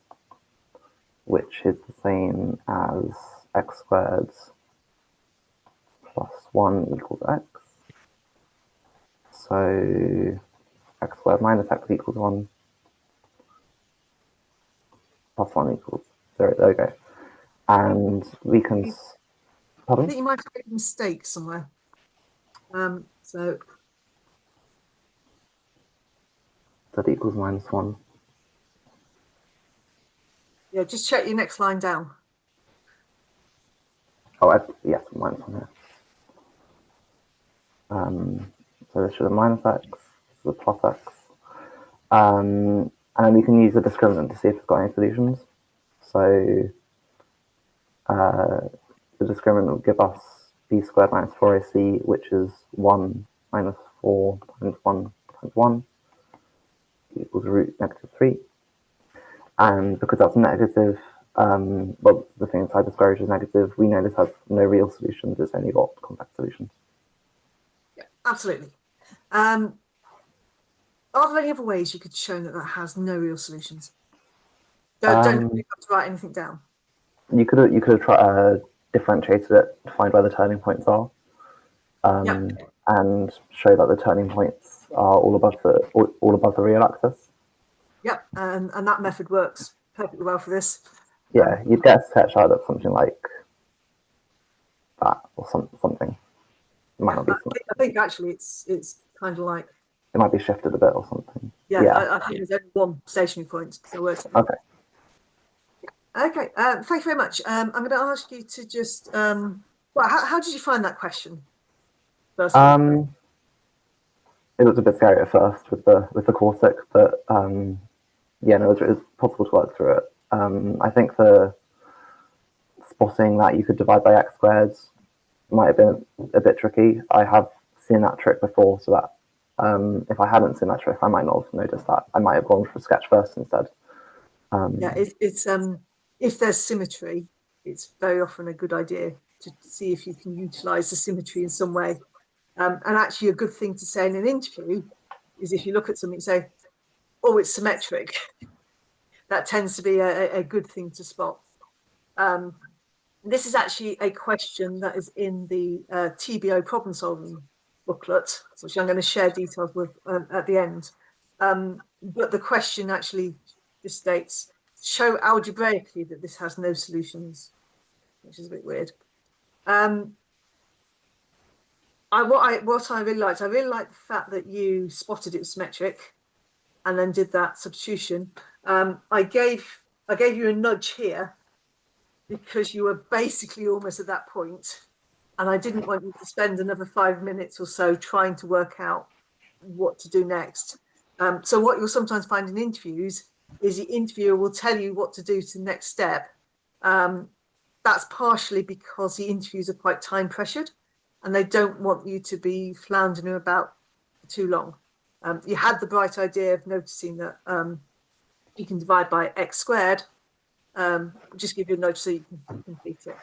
which is the same as x squared plus 1 equals x. So x squared minus x equals 1 plus 1 equals 0. There we go. And we can... I Pardon? think you might have made a mistake somewhere. So Z equals minus 1. yeah, just check your next line down. Oh, yes, minus 1 here. So this should have minus x, this is a plus x. And then we can use the discriminant to see if it's got any solutions. So the discriminant will give us b squared minus 4ac, which is 1 minus 4 times 1 times 1 equals root negative 3. And because that's negative, well, the thing inside the square root is negative, we know this has no real solutions, it's only got complex solutions. Yeah, absolutely. Are there any other ways you could show that that has no real solutions? Don't have to write anything down. You could have differentiated it to find where the turning points are, and show that the turning points are all above the real axis. Yep, and that method works perfectly well for this. Yeah, you'd get a sketch out of something like that or something. It might not be. I think actually it's kind of like it might be shifted a bit or something. Yeah. I think there's only one stationary point. So okay. Okay. Thank you very much. I'm going to ask you to just well, how did you find that question? First of all? It was a bit scary at first with the Corsic, but yeah, no, it was possible to work through it. I think the spotting that you could divide by x squared might have been a bit tricky. I have seen that trick before, so that if I hadn't seen that trick, I might not have noticed that. I might have gone for a sketch first instead. Yeah, it's if there's symmetry, it's very often a good idea to see if you can utilize the symmetry in some way. And actually, a good thing to say in an interview is if you look at something and say, "Oh, it's symmetric," that tends to be a good thing to spot. This is actually a question that is in the TBO problem solving booklet, which I'm going to share details with at the end. But the question actually just states, show algebraically that this has no solutions, which is a bit weird. What I really liked the fact that you spotted it was symmetric and then did that substitution. I gave you a nudge here because you were basically almost at that point, and I didn't want you to spend another 5 minutes or so trying to work out what to do next. So what you'll sometimes find in interviews is the interviewer will tell you what to do to the next step. That's partially because the interviews are quite time pressured and they don't want you to be floundering about for too long. You had the bright idea of noticing that you can divide by x squared. Just give you a nudge so you can complete it.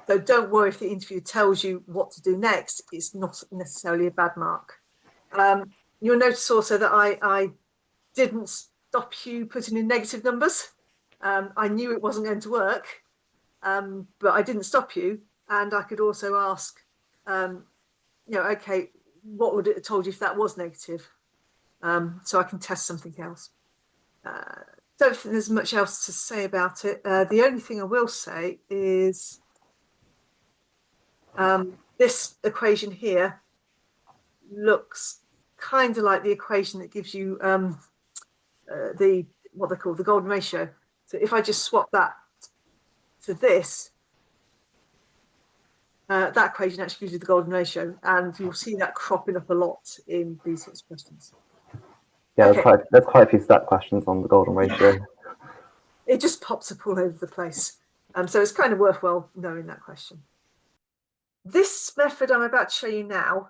So don't worry if the interview tells you what to do next. It's not necessarily a bad mark. You'll notice also that I didn't stop you putting in negative numbers. I knew it wasn't going to work, but I didn't stop you. And I could also ask, okay, what would it have told you if that was negative? So I can test something else. Don't think there's much else to say about it. The only thing I will say is this equation here looks kind of like the equation that gives you what they call the golden ratio. So if I just swap that to this, that equation actually gives you the golden ratio, and you'll see that cropping up a lot in these sorts of questions. Yeah, okay. There's quite a few stat questions on the golden ratio. It just pops up all over the place. So it's kind of worthwhile knowing that question. This method I'm about to show you now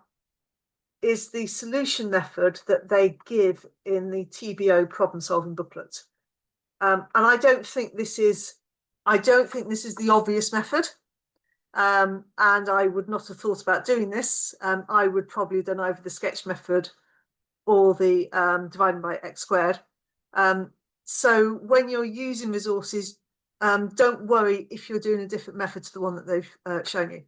is the solution method that they give in the TBO problem solving booklet. And I don't think this is the obvious method. And I would not have thought about doing this. I would probably have done either the sketch method or the dividing by x squared. So when you're using resources, don't worry if you're doing a different method to the one that they've shown you.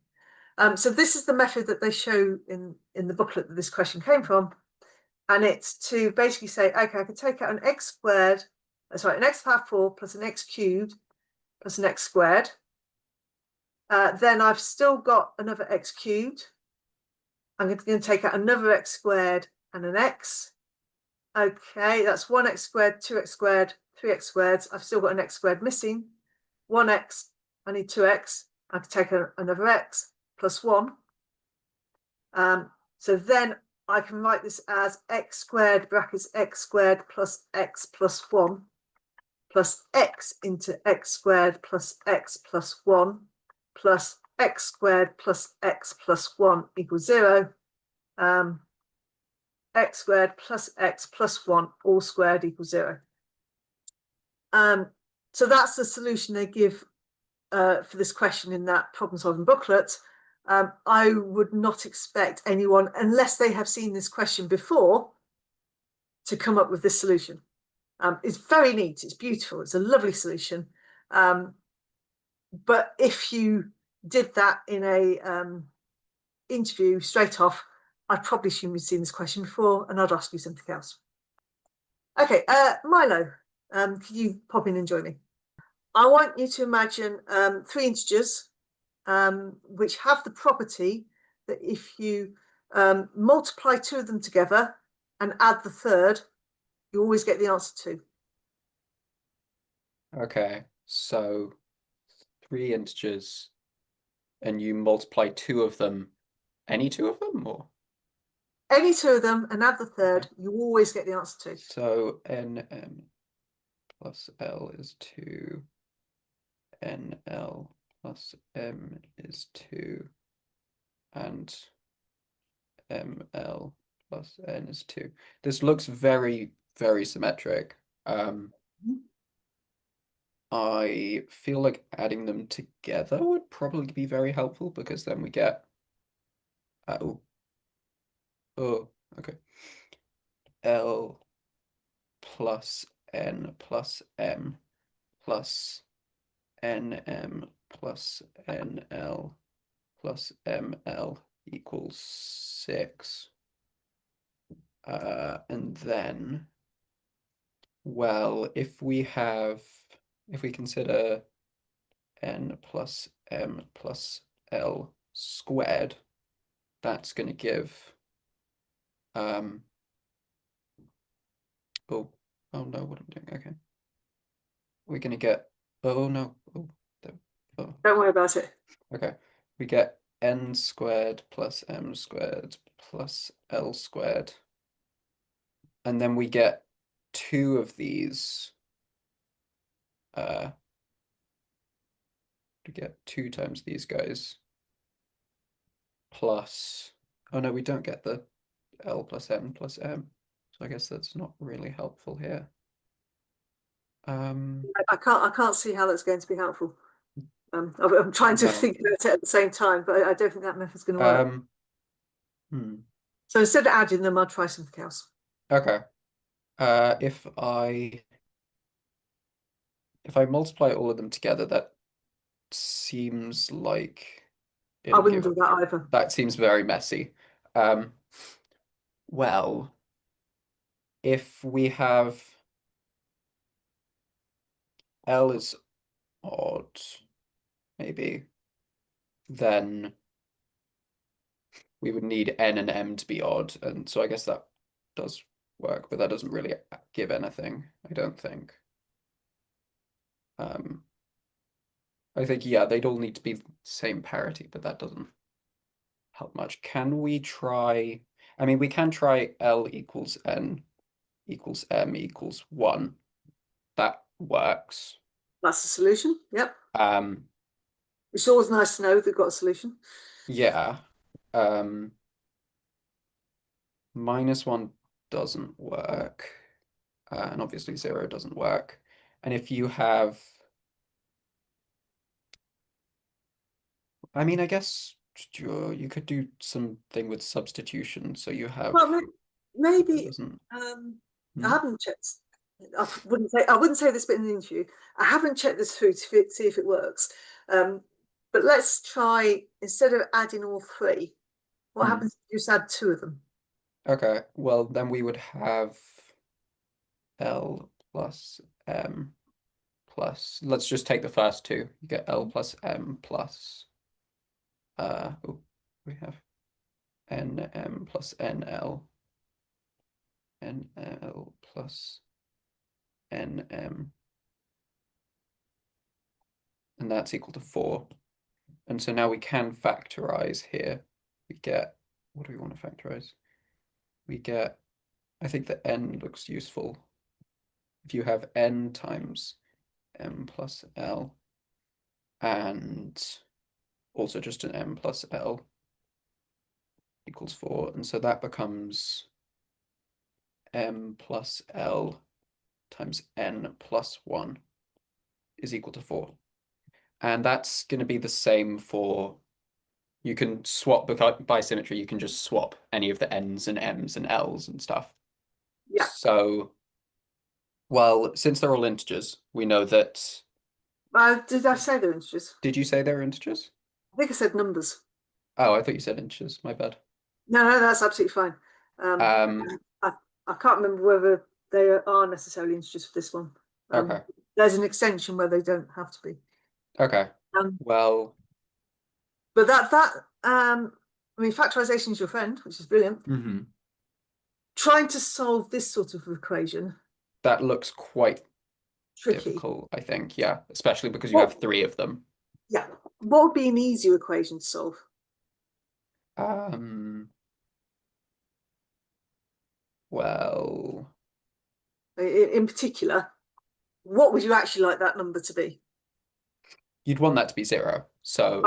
So this is the method that they show in the booklet that this question came from. And it's to basically say, okay, I can take out an x squared, an x power 4 plus an x cubed plus an x squared. Then I've still got another x cubed. I'm going to take out another x squared and an x. Okay, that's 1x squared, 2x squared, 3x squared. I've still got an x squared missing. 1x, I need 2x. I can take another x plus 1. So then I can write this as x squared brackets x squared plus x plus 1 plus x into x squared plus x plus 1 plus x squared plus x plus 1 equals 0. X squared plus x plus 1 all squared equals 0. So that's the solution they give for this question in that problem solving booklet. I would not expect anyone, unless they have seen this question before, to come up with this solution. It's very neat, it's beautiful, it's a lovely solution. But if you did that in a interview straight off, I'd probably assume you'd seen this question before, and I'd ask you something else. Okay, Milo, can you pop in and join me? I want you to imagine 3 integers which have the property that if you multiply 2 of them together and add the third, you always get the answer 2. Okay, so 3 integers, and you multiply 2 of them. Any 2 of them, or? Any 2 of them and add the third, you always get the answer 2. So nm plus l is 2, nl plus m is 2, and ml plus n is 2. This looks very, very symmetric. I feel like adding them together would probably be very helpful, because then we get okay, L plus N plus M plus NM plus NL plus ML equals 6. And then, well, if we consider N plus M plus L squared, that's going to give oh no, what I'm doing. Okay, we're going to get don't worry about it. Okay, we get N squared plus M squared plus L squared, and then we get 2 of these. We get 2 times these guys plus, oh no, we don't get the L plus M plus M, so I guess that's not really helpful here. I can't see how that's going to be helpful. I'm trying to think about it at the same time, but I don't think that method's going to work. So instead of adding them, I'll try something else. Okay. If I multiply all of them together, that seems like I wouldn't do that either. That seems very messy. Well, if we have L is odd, maybe, then we would need N and M to be odd, and so I guess that does work, but that doesn't really give anything, I don't think. I think, yeah, they'd all need to be the same parity, but that doesn't help much. Can we try, I mean, we can try L equals N equals M equals 1. That works. That's the solution, yep. It's always nice to know they've got a solution. Yeah. -1 doesn't work. And obviously 0 doesn't work. And if you have, I mean, I guess you could do something with substitution. So you have, Well, maybe doesn't, I haven't checked. I wouldn't say this bit in the interview. I haven't checked this through to see if it works. But let's try, instead of adding all three, what happens if you just add 2 of them? okay, well, then we would have L plus M plus, let's just take the first 2. You get L plus M plus, we have NM plus NL, NL plus NM, and that's equal to 4. And so now we can factorize here. We get, what do we want to factorize? We get, I think the n looks useful. If you have n times m plus l, and also just an m plus l equals 4, and so that becomes m plus l times n plus 1 is equal to 4. And that's going to be the same for, you can swap, by symmetry, you can just swap any of the n's and m's and l's and stuff. Yeah. So, well, since they're all integers, we know that. Did I say they're integers? Did you say they're integers? I think I said numbers. Oh, I thought you said integers. My bad. No, that's absolutely fine. I can't remember whether they are necessarily integers for this one. Okay. There's an extension where they don't have to be. Okay. Well, but I mean, factorization is your friend, which is brilliant. Trying to solve this sort of equation, that looks quite tricky. difficult, I think. Yeah, especially because you have 3 of them. Yeah. What would be an easier equation to solve? Well, in particular, what would you actually like that number to be? You'd want that to be 0. So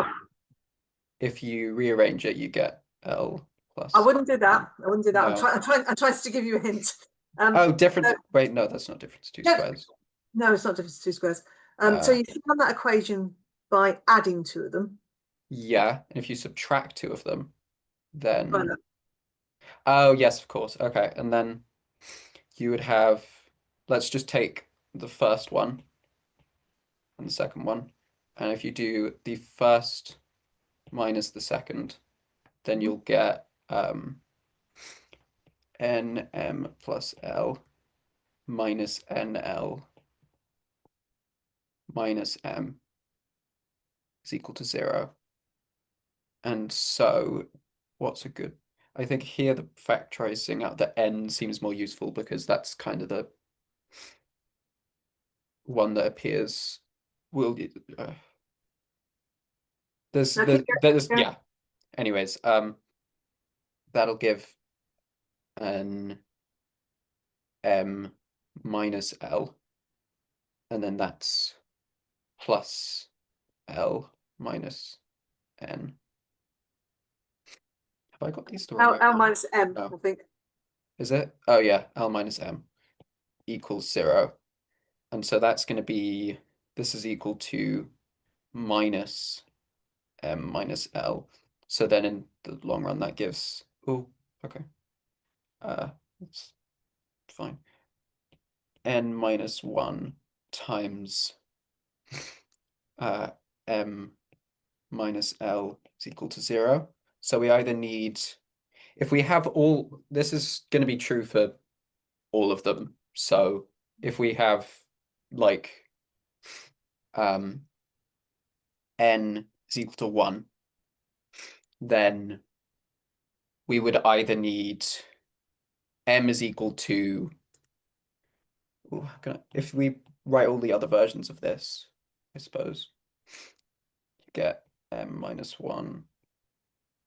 if you rearrange it, you get L plus. I wouldn't do that. I wouldn't do that. No. I'm trying to give you a hint. Oh, different. Wait, no, that's not difference to 2 squares. No, it's not difference to 2 squares. So you find that equation by adding 2 of them. Yeah, and if you subtract 2 of them, then. Oh, yes, of course. Okay, and then you would have, let's just take the first one and the second one. And if you do the first minus the second, then you'll get nm plus l minus nl minus m is equal to 0. And so what's a good, I think here the factorizing out the n seems more useful because that's kind of the one that appears, there's yeah. Anyways, that'll give an m minus l, and then that's plus l minus n. Have I got these the wrong way? L minus m, I think. Is it? Oh yeah, L minus M equals 0. And so that's going to be, this is equal to minus M minus L. So then in the long run that gives, oh, okay. That's fine. N minus 1 times M minus L is equal to 0. So we either need, if we have all, this is going to be true for all of them. So if we have like n is equal to 1, then we would either need m is equal to, if we write all the other versions of this, I suppose, you get m minus 1,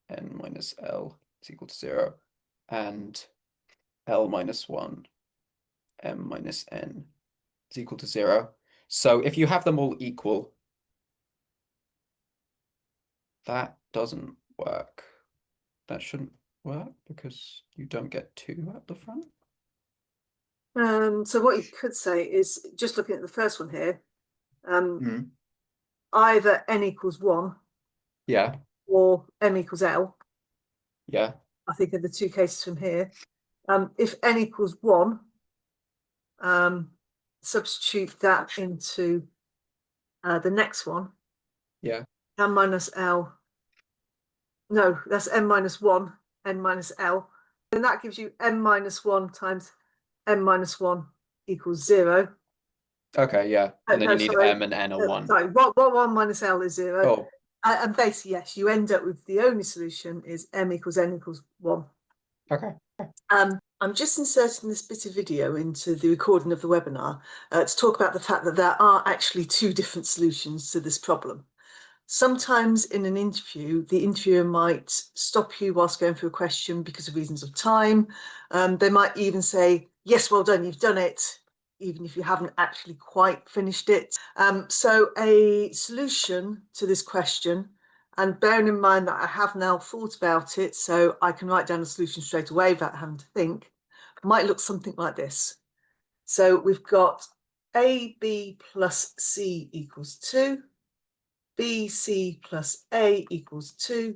n minus l is equal to 0, and l minus 1, m minus n is equal to 0. So if you have them all equal, that doesn't work. That shouldn't work because you don't get 2 at the front. So what you could say is, just looking at the first one here, Mm. either n equals 1 Yeah, or m equals l, yeah, I think are the 2 cases from here. If n equals 1, substitute that into the next one, yeah. n minus l. No, that's n minus 1, n minus l. And that gives you n minus 1 times n minus 1 equals 0. Okay, yeah. And then No, you need sorry. m and n are 1. Sorry, what 1 minus l is 0. Oh, And basically, yes, you end up with the only solution is m equals n equals 1. okay. I'm just inserting this bit of video into the recording of the webinar to talk about the fact that there are actually 2 different solutions to this problem. Sometimes in an interview, the interviewer might stop you whilst going through a question because of reasons of time. They might even say, yes, well done, you've done it, even if you haven't actually quite finished it. So a solution to this question, and bearing in mind that I have now thought about it, so I can write down a solution straight away without having to think, might look something like this. So we've got AB plus C equals 2. BC plus A equals 2,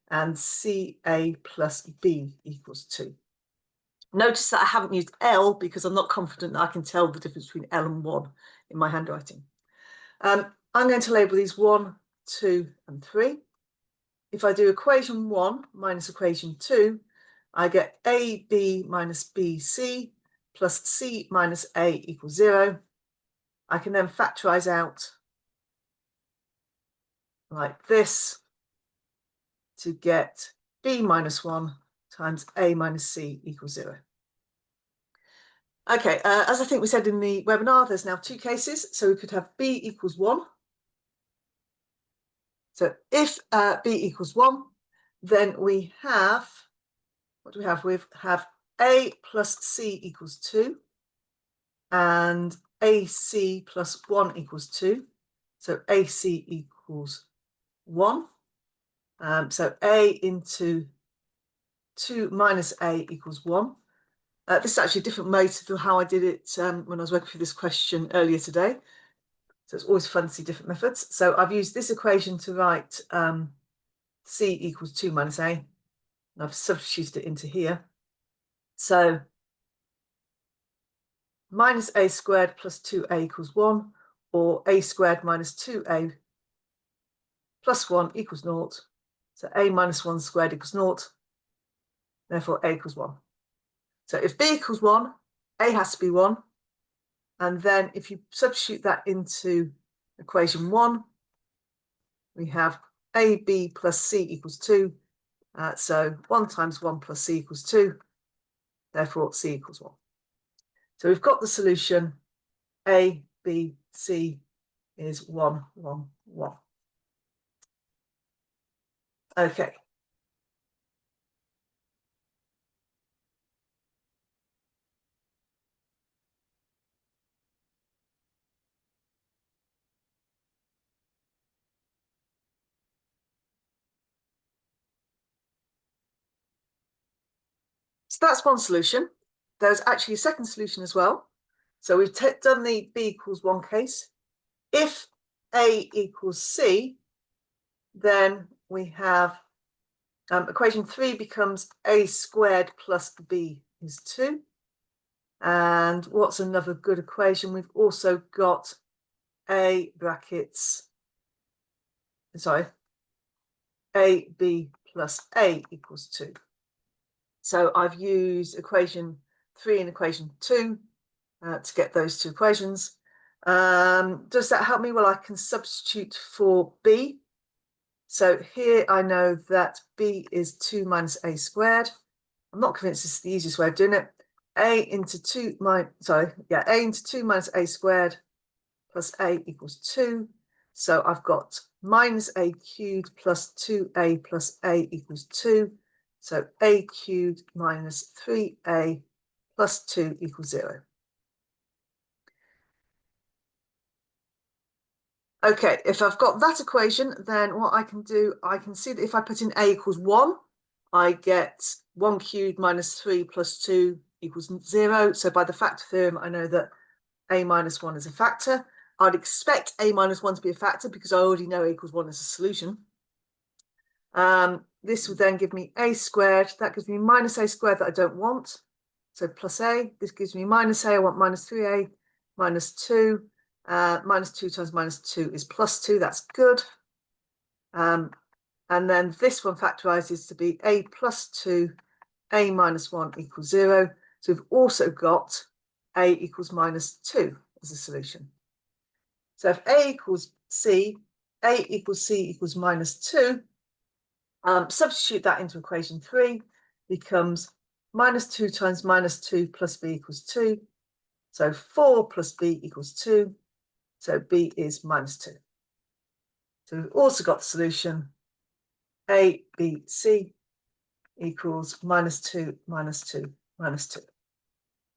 and CA plus B equals 2. Notice that I haven't used L because I'm not confident that I can tell the difference between L and 1 in my handwriting. I'm going to label these 1, 2, and 3. If I do equation 1 minus equation 2, I get AB minus BC plus C minus A equals 0. I can then factorize out like this to get B minus 1 times A minus C equals 0. Okay, as I think we said in the webinar, there's now 2 cases. So we could have B equals 1. So if B equals 1, then we have, what do we have? We have A plus C equals 2 and AC plus 1 equals 2. So AC equals 1. So A into 2 minus A equals 1. This is actually a different mode to how I did it when I was working through this question earlier today. So it's always fun to see different methods. So I've used this equation to write C equals 2 minus A. And I've substituted it into here. So minus A squared plus 2A equals 1, or A squared minus 2A plus 1 equals 0. So A minus 1 squared equals 0. Therefore, A equals 1. So if B equals 1, A has to be 1. And then if you substitute that into equation 1, we have AB plus C equals 2. So 1 times 1 plus C equals 2. Therefore, C equals 1. So we've got the solution. A, B, C is 1, 1, 1. Okay. So that's one solution. There's actually a second solution as well. So we've done the B equals 1 case. If A equals C, then we have equation 3 becomes A squared plus B is 2. And what's another good equation? We've also got A brackets, sorry, AB plus A equals 2. So I've used equation 3 and equation 2 to get those 2 equations. Does that help me? Well, I can substitute for B. So here I know that B is 2 minus A squared. I'm not convinced this is the easiest way of doing it. A into 2 minus A squared plus A equals 2. So I've got minus A cubed plus 2A plus A equals 2. So A cubed minus 3A plus 2 equals 0. Okay, if I've got that equation, then what I can do, I can see that if I put in a equals 1, I get 1 cubed minus 3 plus 2 equals 0. So by the factor theorem, I know that a minus 1 is a factor. I'd expect a minus 1 to be a factor because I already know a equals 1 is a solution. This would then give me a squared. That gives me minus a squared that I don't want. So plus a. This gives me minus a. I want minus 3a minus 2. Minus 2 times minus 2 is plus 2. That's good. And then this one factorizes to be a plus 2, a minus 1 equals 0. So we've also got a equals minus 2 as a solution. So if a equals c equals minus 2, substitute that into equation 3, becomes minus 2 times minus 2 plus b equals 2. So 4 plus b equals 2. So b is minus 2. So we've also got the solution a, b, c equals minus 2, minus 2, minus 2.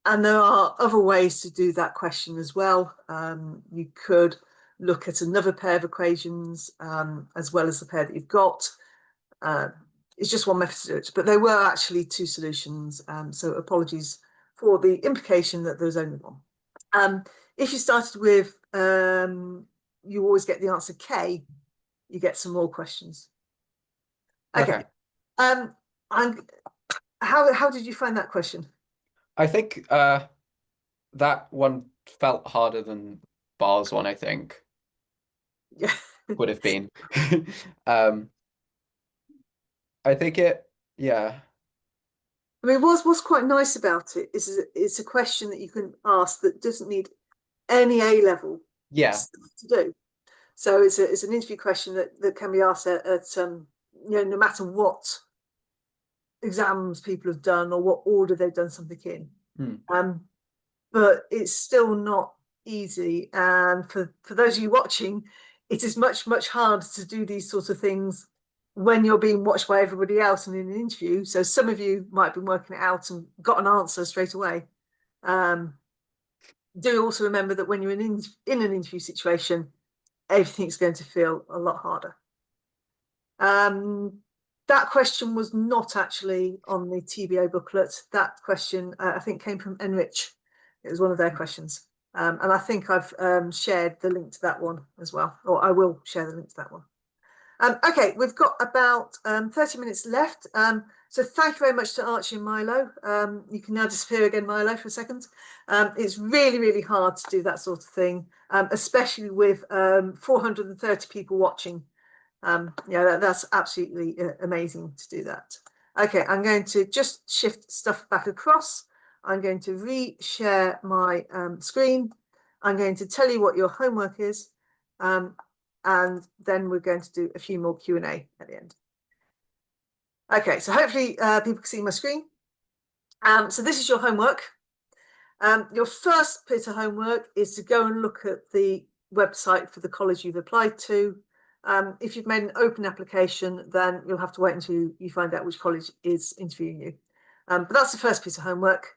And there are other ways to do that question as well. You could look at another pair of equations as well as the pair that you've got. It's just one method to do it, but there were actually 2 solutions. So apologies for the implication that there's only one. If you started with, you always get the answer K, you get some more questions. Okay. How did you find that question? I think that one felt harder than Bar's one, I think. Yeah. Would have been. I think yeah. I mean, what's quite nice about it is it's a question that you can ask that doesn't need any A level to do. So it's an interview question that can be asked at you know, no matter what exams people have done or what order they've done something in. But it's still not easy. And for those of you watching, it is much harder to do these sorts of things when you're being watched by everybody else and in an interview. So some of you might have been working it out and got an answer straight away. Do also remember that when you're in an interview situation, everything's going to feel a lot harder. That question was not actually on the TBO booklet. That question, I think, came from Enrich. It was one of their questions. And I think I've shared the link to that one as well, or I will share the link to that one. Okay, we've got about 30 minutes left. So thank you very much to Archie and Milo. You can now disappear again, Milo, for a second. It's really hard to do that sort of thing, especially with 430 people watching. Yeah, that's absolutely amazing to do that. Okay, I'm going to just shift stuff back across. I'm going to re-share my screen. I'm going to tell you what your homework is. And then we're going to do a few more Q&A at the end. Okay, so hopefully people can see my screen. So this is your homework. Your first bit of homework is to go and look at the website for the college you've applied to. If you've made an open application, then you'll have to wait until you find out which college is interviewing you. But that's the first piece of homework.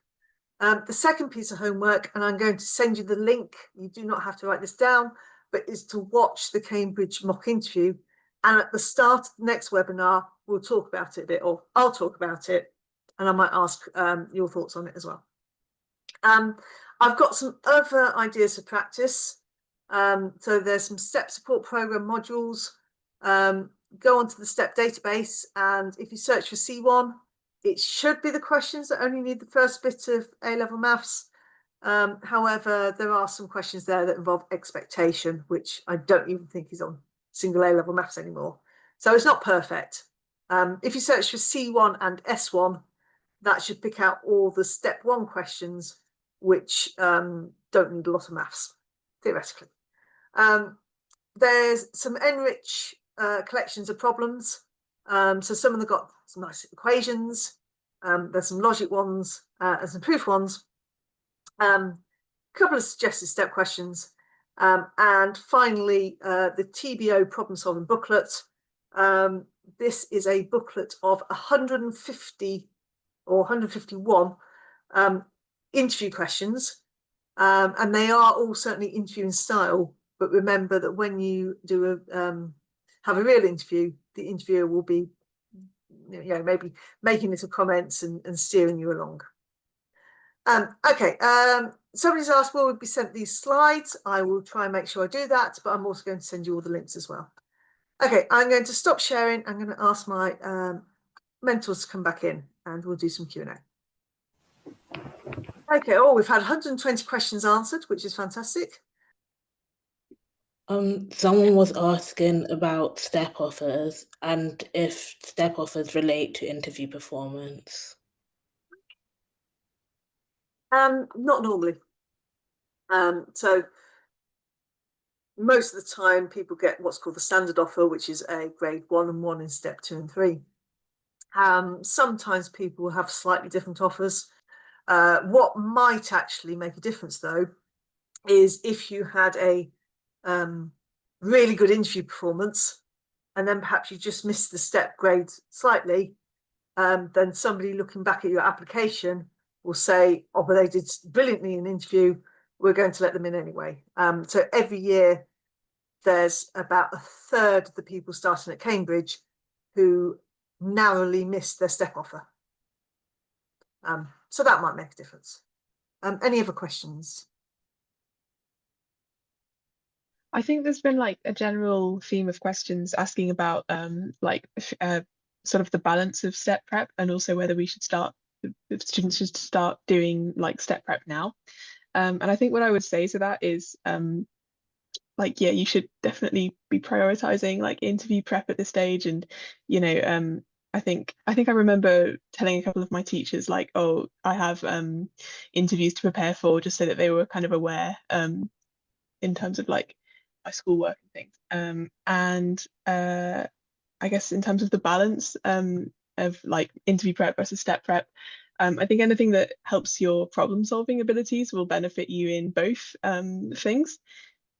The second piece of homework, and I'm going to send you the link, you do not have to write this down, but is to watch the Cambridge mock interview. And at the start of the next webinar, we'll talk about it a bit, or I'll talk about it, and I might ask your thoughts on it as well. I've got some other ideas for practice. So there's some STEP support program modules. Go onto the STEP database, and if you search for C1, it should be the questions that only need the first bit of A-level maths. However, there are some questions there that involve expectation, which I don't even think is on single A-level maths anymore. So it's not perfect. If you search for C1 and S1, that should pick out all the step 1 questions, which don't need a lot of maths, theoretically. There's some Enrich collections of problems. So some of them got some nice equations. There's some logic ones and some proof ones. A couple of suggested step questions. And finally, the TBO problem solving booklet. This is a booklet of 150 or 151 interview questions. And they are all certainly interviewing style, but remember that when you do have a real interview, the interviewer will be, maybe making little comments and steering you along. Okay, somebody's asked, will we be sent these slides? I will try and make sure I do that, but I'm also going to send you all the links as well. Okay, I'm going to stop sharing. I'm going to ask my mentors to come back in and we'll do some Q&A. Okay, we've had 120 questions answered, which is fantastic. Someone was asking about step offers and if step offers relate to interview performance. Not normally. So most of the time people get what's called the standard offer, which is a grade 1 and 1 in step 2 and 3. Sometimes people will have slightly different offers. What might actually make a difference though is if you had a really good interview performance and then perhaps you just missed the step grade slightly, then somebody looking back at your application will say, oh, but they did brilliantly in the interview, we're going to let them in anyway. So every year there's about a third of the people starting at Cambridge who narrowly missed their step offer. So that might make a difference. Any other questions? I think there's been like a general theme of questions asking about sort of the balance of step prep and also whether we should start, if students should start doing like step prep now. And I think what I would say to that is yeah, you should definitely be prioritizing like interview prep at this stage. And I think I remember telling a couple of my teachers like, oh, I have interviews to prepare for, just so that they were kind of aware in terms of like my schoolwork and things. I guess in terms of the balance of like interview prep versus step prep, I think anything that helps your problem solving abilities will benefit you in both things.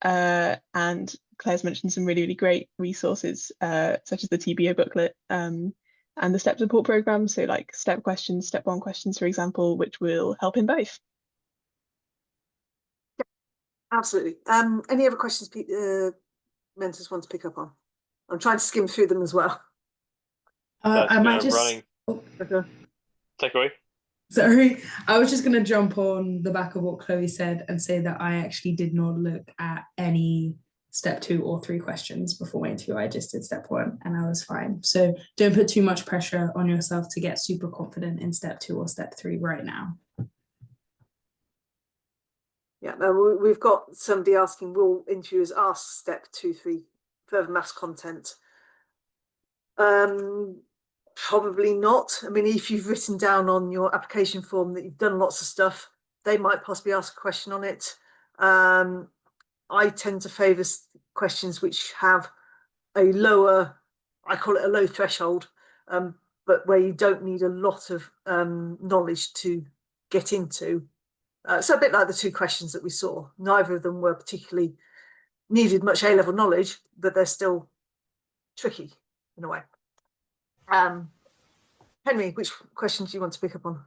And Claire's mentioned some really, really great resources, such as the TBO booklet and the STEP support program. So like STEP questions, step 1 questions, for example, which will help in both. Absolutely. Any other questions mentors want to pick up on? I'm trying to skim through them as well. I might just running. Okay. Take away. Sorry, I was just going to jump on the back of what Chloe said and say that I actually did not look at any step 2 or 3 questions before my interview. I just did step 1 and I was fine. So don't put too much pressure on yourself to get super confident in step 2 or step 3 right now. Yeah, we've got somebody asking, will interviewers ask step 2, 3 further maths content? Probably not. I mean, if you've written down on your application form that you've done lots of stuff, they might possibly ask a question on it. I tend to favour questions which have a lower, I call it a low threshold, but where you don't need a lot of knowledge to get into. So a bit like the 2 questions that we saw. Neither of them were particularly needed much A-level knowledge, but they're still tricky in a way. Henry, which questions do you want to pick up on?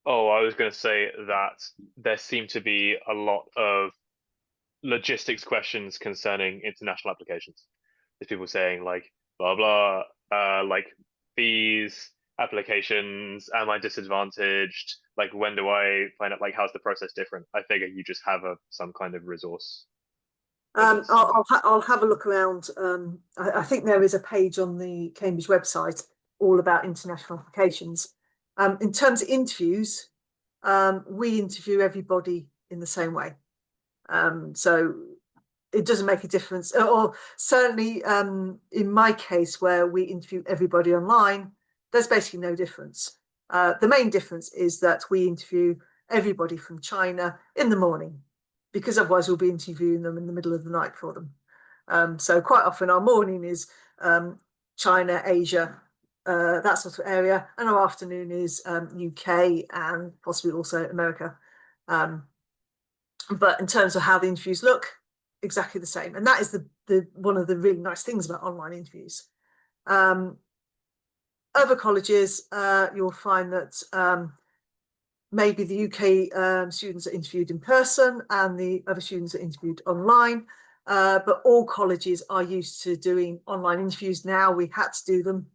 Oh, I was going to say that there seem to be a lot of logistics questions concerning international applications. There's people saying like blah blah, like fees, applications, am I disadvantaged? Like when do I find out? Like how's the process different? I figure you just have some kind of resource. I'll have a look around. I think there is a page on the Cambridge website all about international applications. In terms of interviews, we interview everybody in the same way. So it doesn't make a difference, or certainly in my case where we interview everybody online, there's basically no difference. The main difference is that we interview everybody from China in the morning, because otherwise we'll be interviewing them in the middle of the night for them. So quite often our morning is China, Asia, that sort of area, and our afternoon is UK and possibly also America. But in terms of how the interviews look, exactly the same. And that is the one of the really nice things about online interviews. Other colleges, you'll find that maybe the UK students are interviewed in person and the other students are interviewed online. But all colleges are used to doing online interviews now. We had to do them.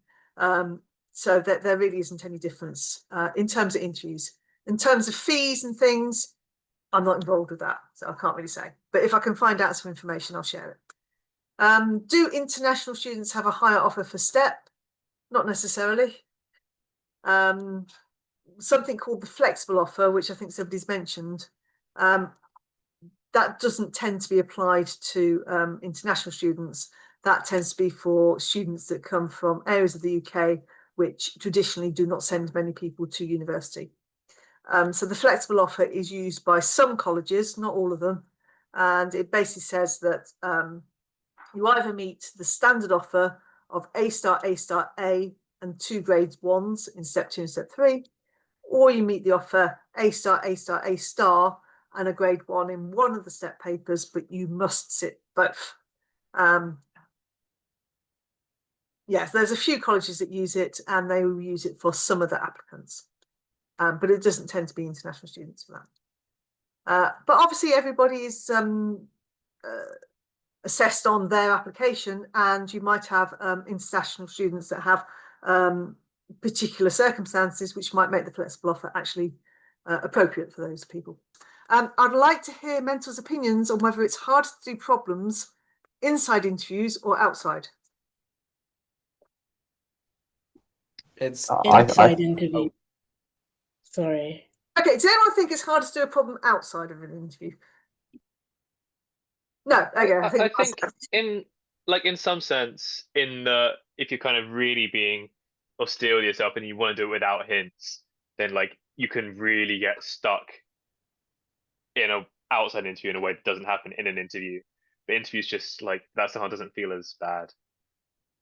So that there really isn't any difference in terms of interviews. In terms of fees and things, I'm not involved with that, so I can't really say. But if I can find out some information, I'll share it. Do international students have a higher offer for STEP? Not necessarily. Something called the flexible offer, which I think somebody's mentioned, that doesn't tend to be applied to international students. That tends to be for students that come from areas of the UK which traditionally do not send many people to university. So the flexible offer is used by some colleges, not all of them, and it basically says that you either meet the standard offer of A star, A star, A, and 2 grades 1s in step 2 and step 3, or you meet the offer A star, A star, A star, and a grade 1 in one of the step papers, but you must sit both. Yes, there's a few colleges that use it, and they will use it for some of the applicants, but it doesn't tend to be international students for that. But obviously everybody is assessed on their application, and you might have international students that have particular circumstances which might make the flexible offer actually appropriate for those people. I'd like to hear mentors' opinions on whether it's hard to do problems inside interviews or outside. It's Inside interview. Sorry. Okay, does anyone think it's hard to do a problem outside of an interview? No, okay, I think in some sense, if you're kind of really being austere with yourself and you want to do it without hints, then like you can really get stuck in a outside interview in a way that doesn't happen in an interview. The interview's just like that somehow doesn't feel as bad.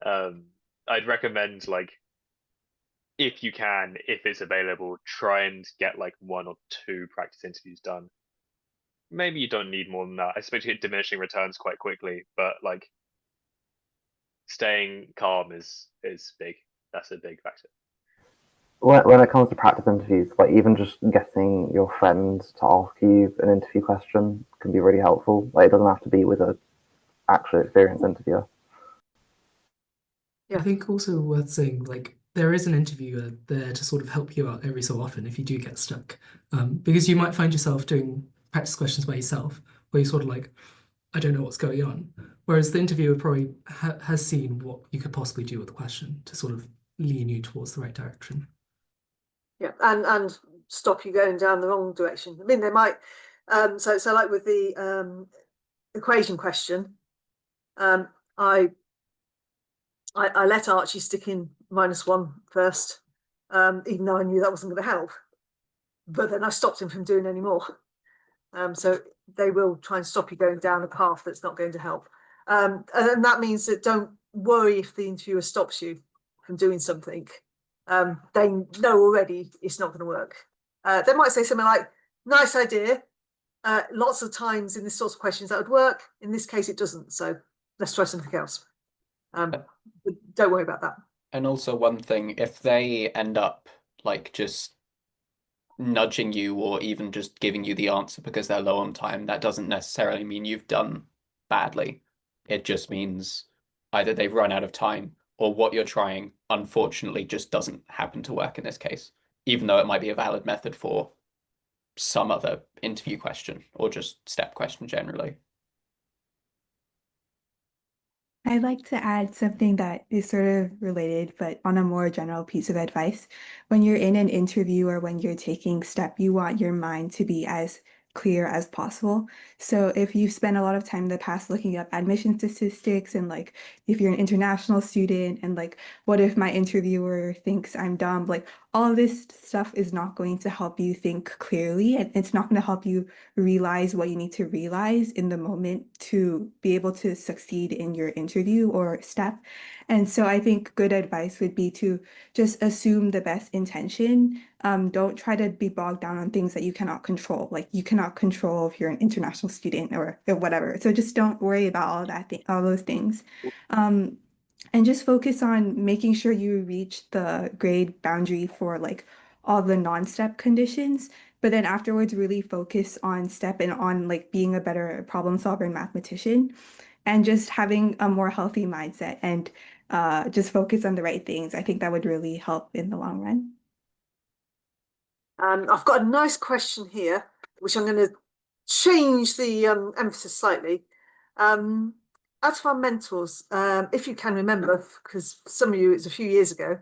I'd recommend like if you can, if it's available, try and get like 1 or 2 practice interviews done. Maybe you don't need more than that. I suppose you hit diminishing returns quite quickly, but like staying calm is big. That's a big factor. When it comes to practice interviews, like even just getting your friends to ask you an interview question can be really helpful. Like it doesn't have to be with an actual experienced interviewer. I think also worth saying, like, there is an interviewer there to sort of help you out every so often if you do get stuck. Because you might find yourself doing practice questions by yourself, where you're sort of like, I don't know what's going on. Whereas the interviewer probably has seen what you could possibly do with the question to sort of lean you towards the right direction. Yeah, and stop you going down the wrong direction. I mean, they might. So like with the equation question, I let Archie stick in -1 first, even though I knew that wasn't going to help. But then I stopped him from doing any more. So they will try and stop you going down a path that's not going to help. And that means that don't worry if the interviewer stops you from doing something. They know already it's not going to work. They might say something like, nice idea. Lots of times in this sort of questions that would work. In this case, it doesn't. So let's try something else. But don't worry about that. And also one thing, if they end up like just nudging you or even just giving you the answer because they're low on time, that doesn't necessarily mean you've done badly. It just means either they've run out of time or what you're trying, unfortunately, just doesn't happen to work in this case, even though it might be a valid method for some other interview question or just step question generally. I'd like to add something that is sort of related, but on a more general piece of advice. When you're in an interview or when you're taking step, you want your mind to be as clear as possible. So if you've spent a lot of time in the past looking up admission statistics and like if you're an international student and like what if my interviewer thinks I'm dumb, like all of this stuff is not going to help you think clearly, and it's not going to help you realize what you need to realize in the moment to be able to succeed in your interview or step. And so I think good advice would be to just assume the best intention. Don't try to be bogged down on things that you cannot control. Like you cannot control if you're an international student or whatever. So just don't worry about all those things. And just focus on making sure you reach the grade boundary for like all the non-step conditions, but then afterwards really focus on STEP and on like being a better problem solver and mathematician, and just having a more healthy mindset and just focus on the right things. I think that would really help in the long run. I've got a nice question here, which I'm going to change the emphasis slightly. As for our mentors, if you can remember, because some of you it's a few years ago,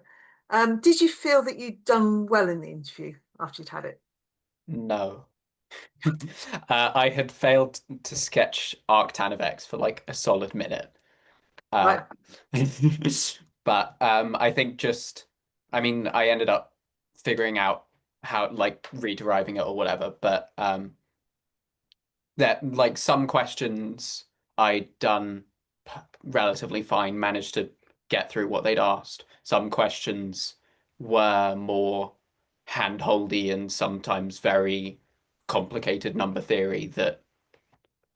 did you feel that you'd done well in the interview after you'd had it? No. I had failed to sketch arctan of X for like a solid minute. Right. But I think I mean, I ended up figuring out how, like, re-deriving it or whatever, but that, like, some questions I'd done relatively fine, managed to get through what they'd asked. Some questions were more hand-holdy and sometimes very complicated number theory that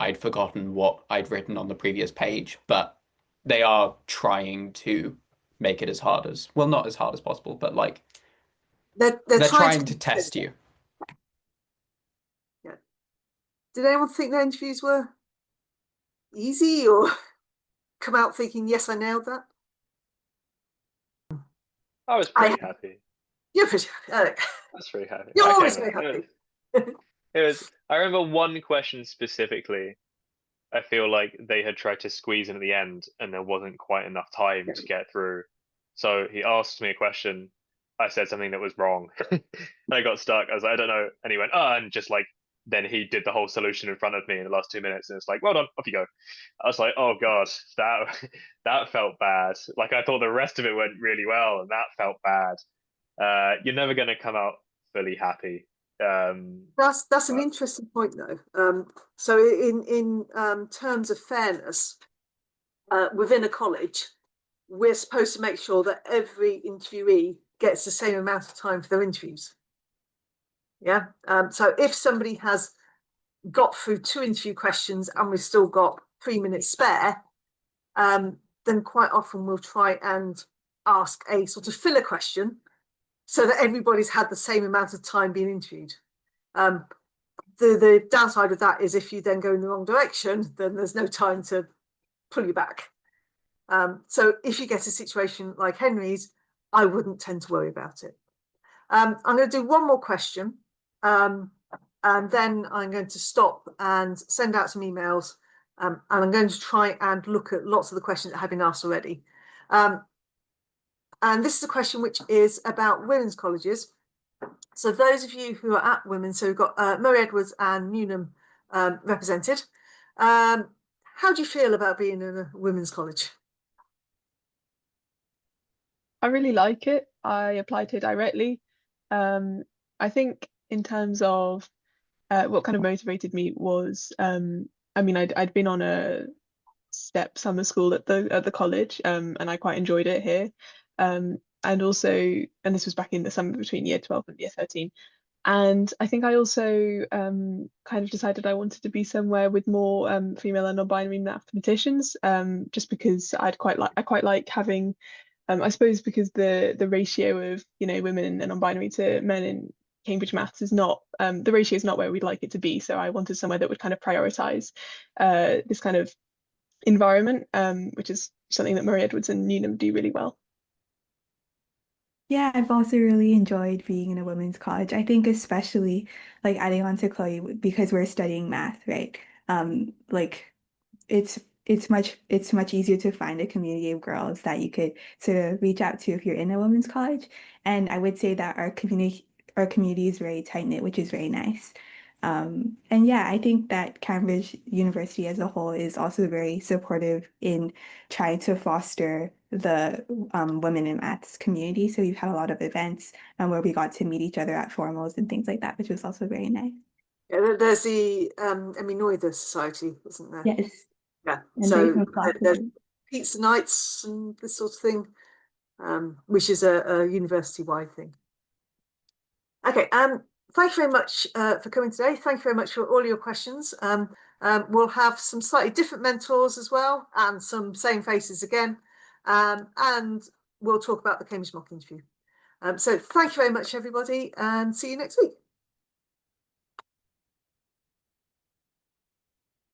I'd forgotten what I'd written on the previous page, but they are trying to make it as hard as, well, not as hard as possible, but like They're trying to test you. Yeah. Did anyone think their interviews were easy or come out thinking, yes, I nailed that? I was pretty happy. You're pretty I was pretty happy. You're Okay, always no, very happy. it was. I remember one question specifically. I feel like they had tried to squeeze in at the end, and there wasn't quite enough time to get through. So he asked me a question. I said something that was wrong, and I got stuck. I was like, I don't know. And he went, oh, and just like then he did the whole solution in front of me in the last 2 minutes, and it's like, well done, off you go. I was like, oh god, that that felt bad. Like I thought the rest of it went really well, and that felt bad. You're never going to come out fully happy. That's an interesting point, though. So in terms of fairness, within a college, we're supposed to make sure that every interviewee gets the same amount of time for their interviews. Yeah. So if somebody has got through 2 interview questions and we've still got 3 minutes spare, then quite often we'll try and ask a sort of filler question so that everybody's had the same amount of time being interviewed. The downside of that is if you then go in the wrong direction, then there's no time to pull you back. So if you get a situation like Henry's, I wouldn't tend to worry about it. I'm going to do one more question, and then I'm going to stop and send out some emails, and I'm going to try and look at lots of the questions that have been asked already. And this is a question which is about women's colleges. So those of you who are at women, so we've got Murray Edwards and Newnham represented. How do you feel about being in a women's college? I really like it. I applied here directly. I think in terms of what kind of motivated me was, I mean, I'd been on a STEP summer school at the college, and I quite enjoyed it here. And also, and this was back in the summer between year 12 and year 13. And I think I also kind of decided I wanted to be somewhere with more female and non-binary mathematicians, just because I quite like having, I suppose because the ratio of women and non-binary to men in Cambridge maths is not, the ratio is not where we'd like it to be. So I wanted somewhere that would kind of prioritize this kind of environment, which is something that Murray Edwards and Newnham do really well. Yeah, I've also really enjoyed being in a women's college. I think especially like adding on to Chloe because we're studying math, right? Like it's much easier to find a community of girls that you could sort of reach out to if you're in a women's college. And I would say that our community is very tight knit, which is very nice. And yeah, I think that Cambridge University as a whole is also very supportive in trying to foster the women in maths community. So we've had a lot of events where we got to meet each other at formals and things like that, which was also very nice. Yeah, there's the Eminoida Society, isn't there? Yes. Yeah. And So there's pizza nights and this sort of thing, which is a university-wide thing. Okay. Thank you very much for coming today. Thank you very much for all your questions. We'll have some slightly different mentors as well, and some same faces again. And we'll talk about the Cambridge mock interview. So thank you very much, everybody, and see you next week.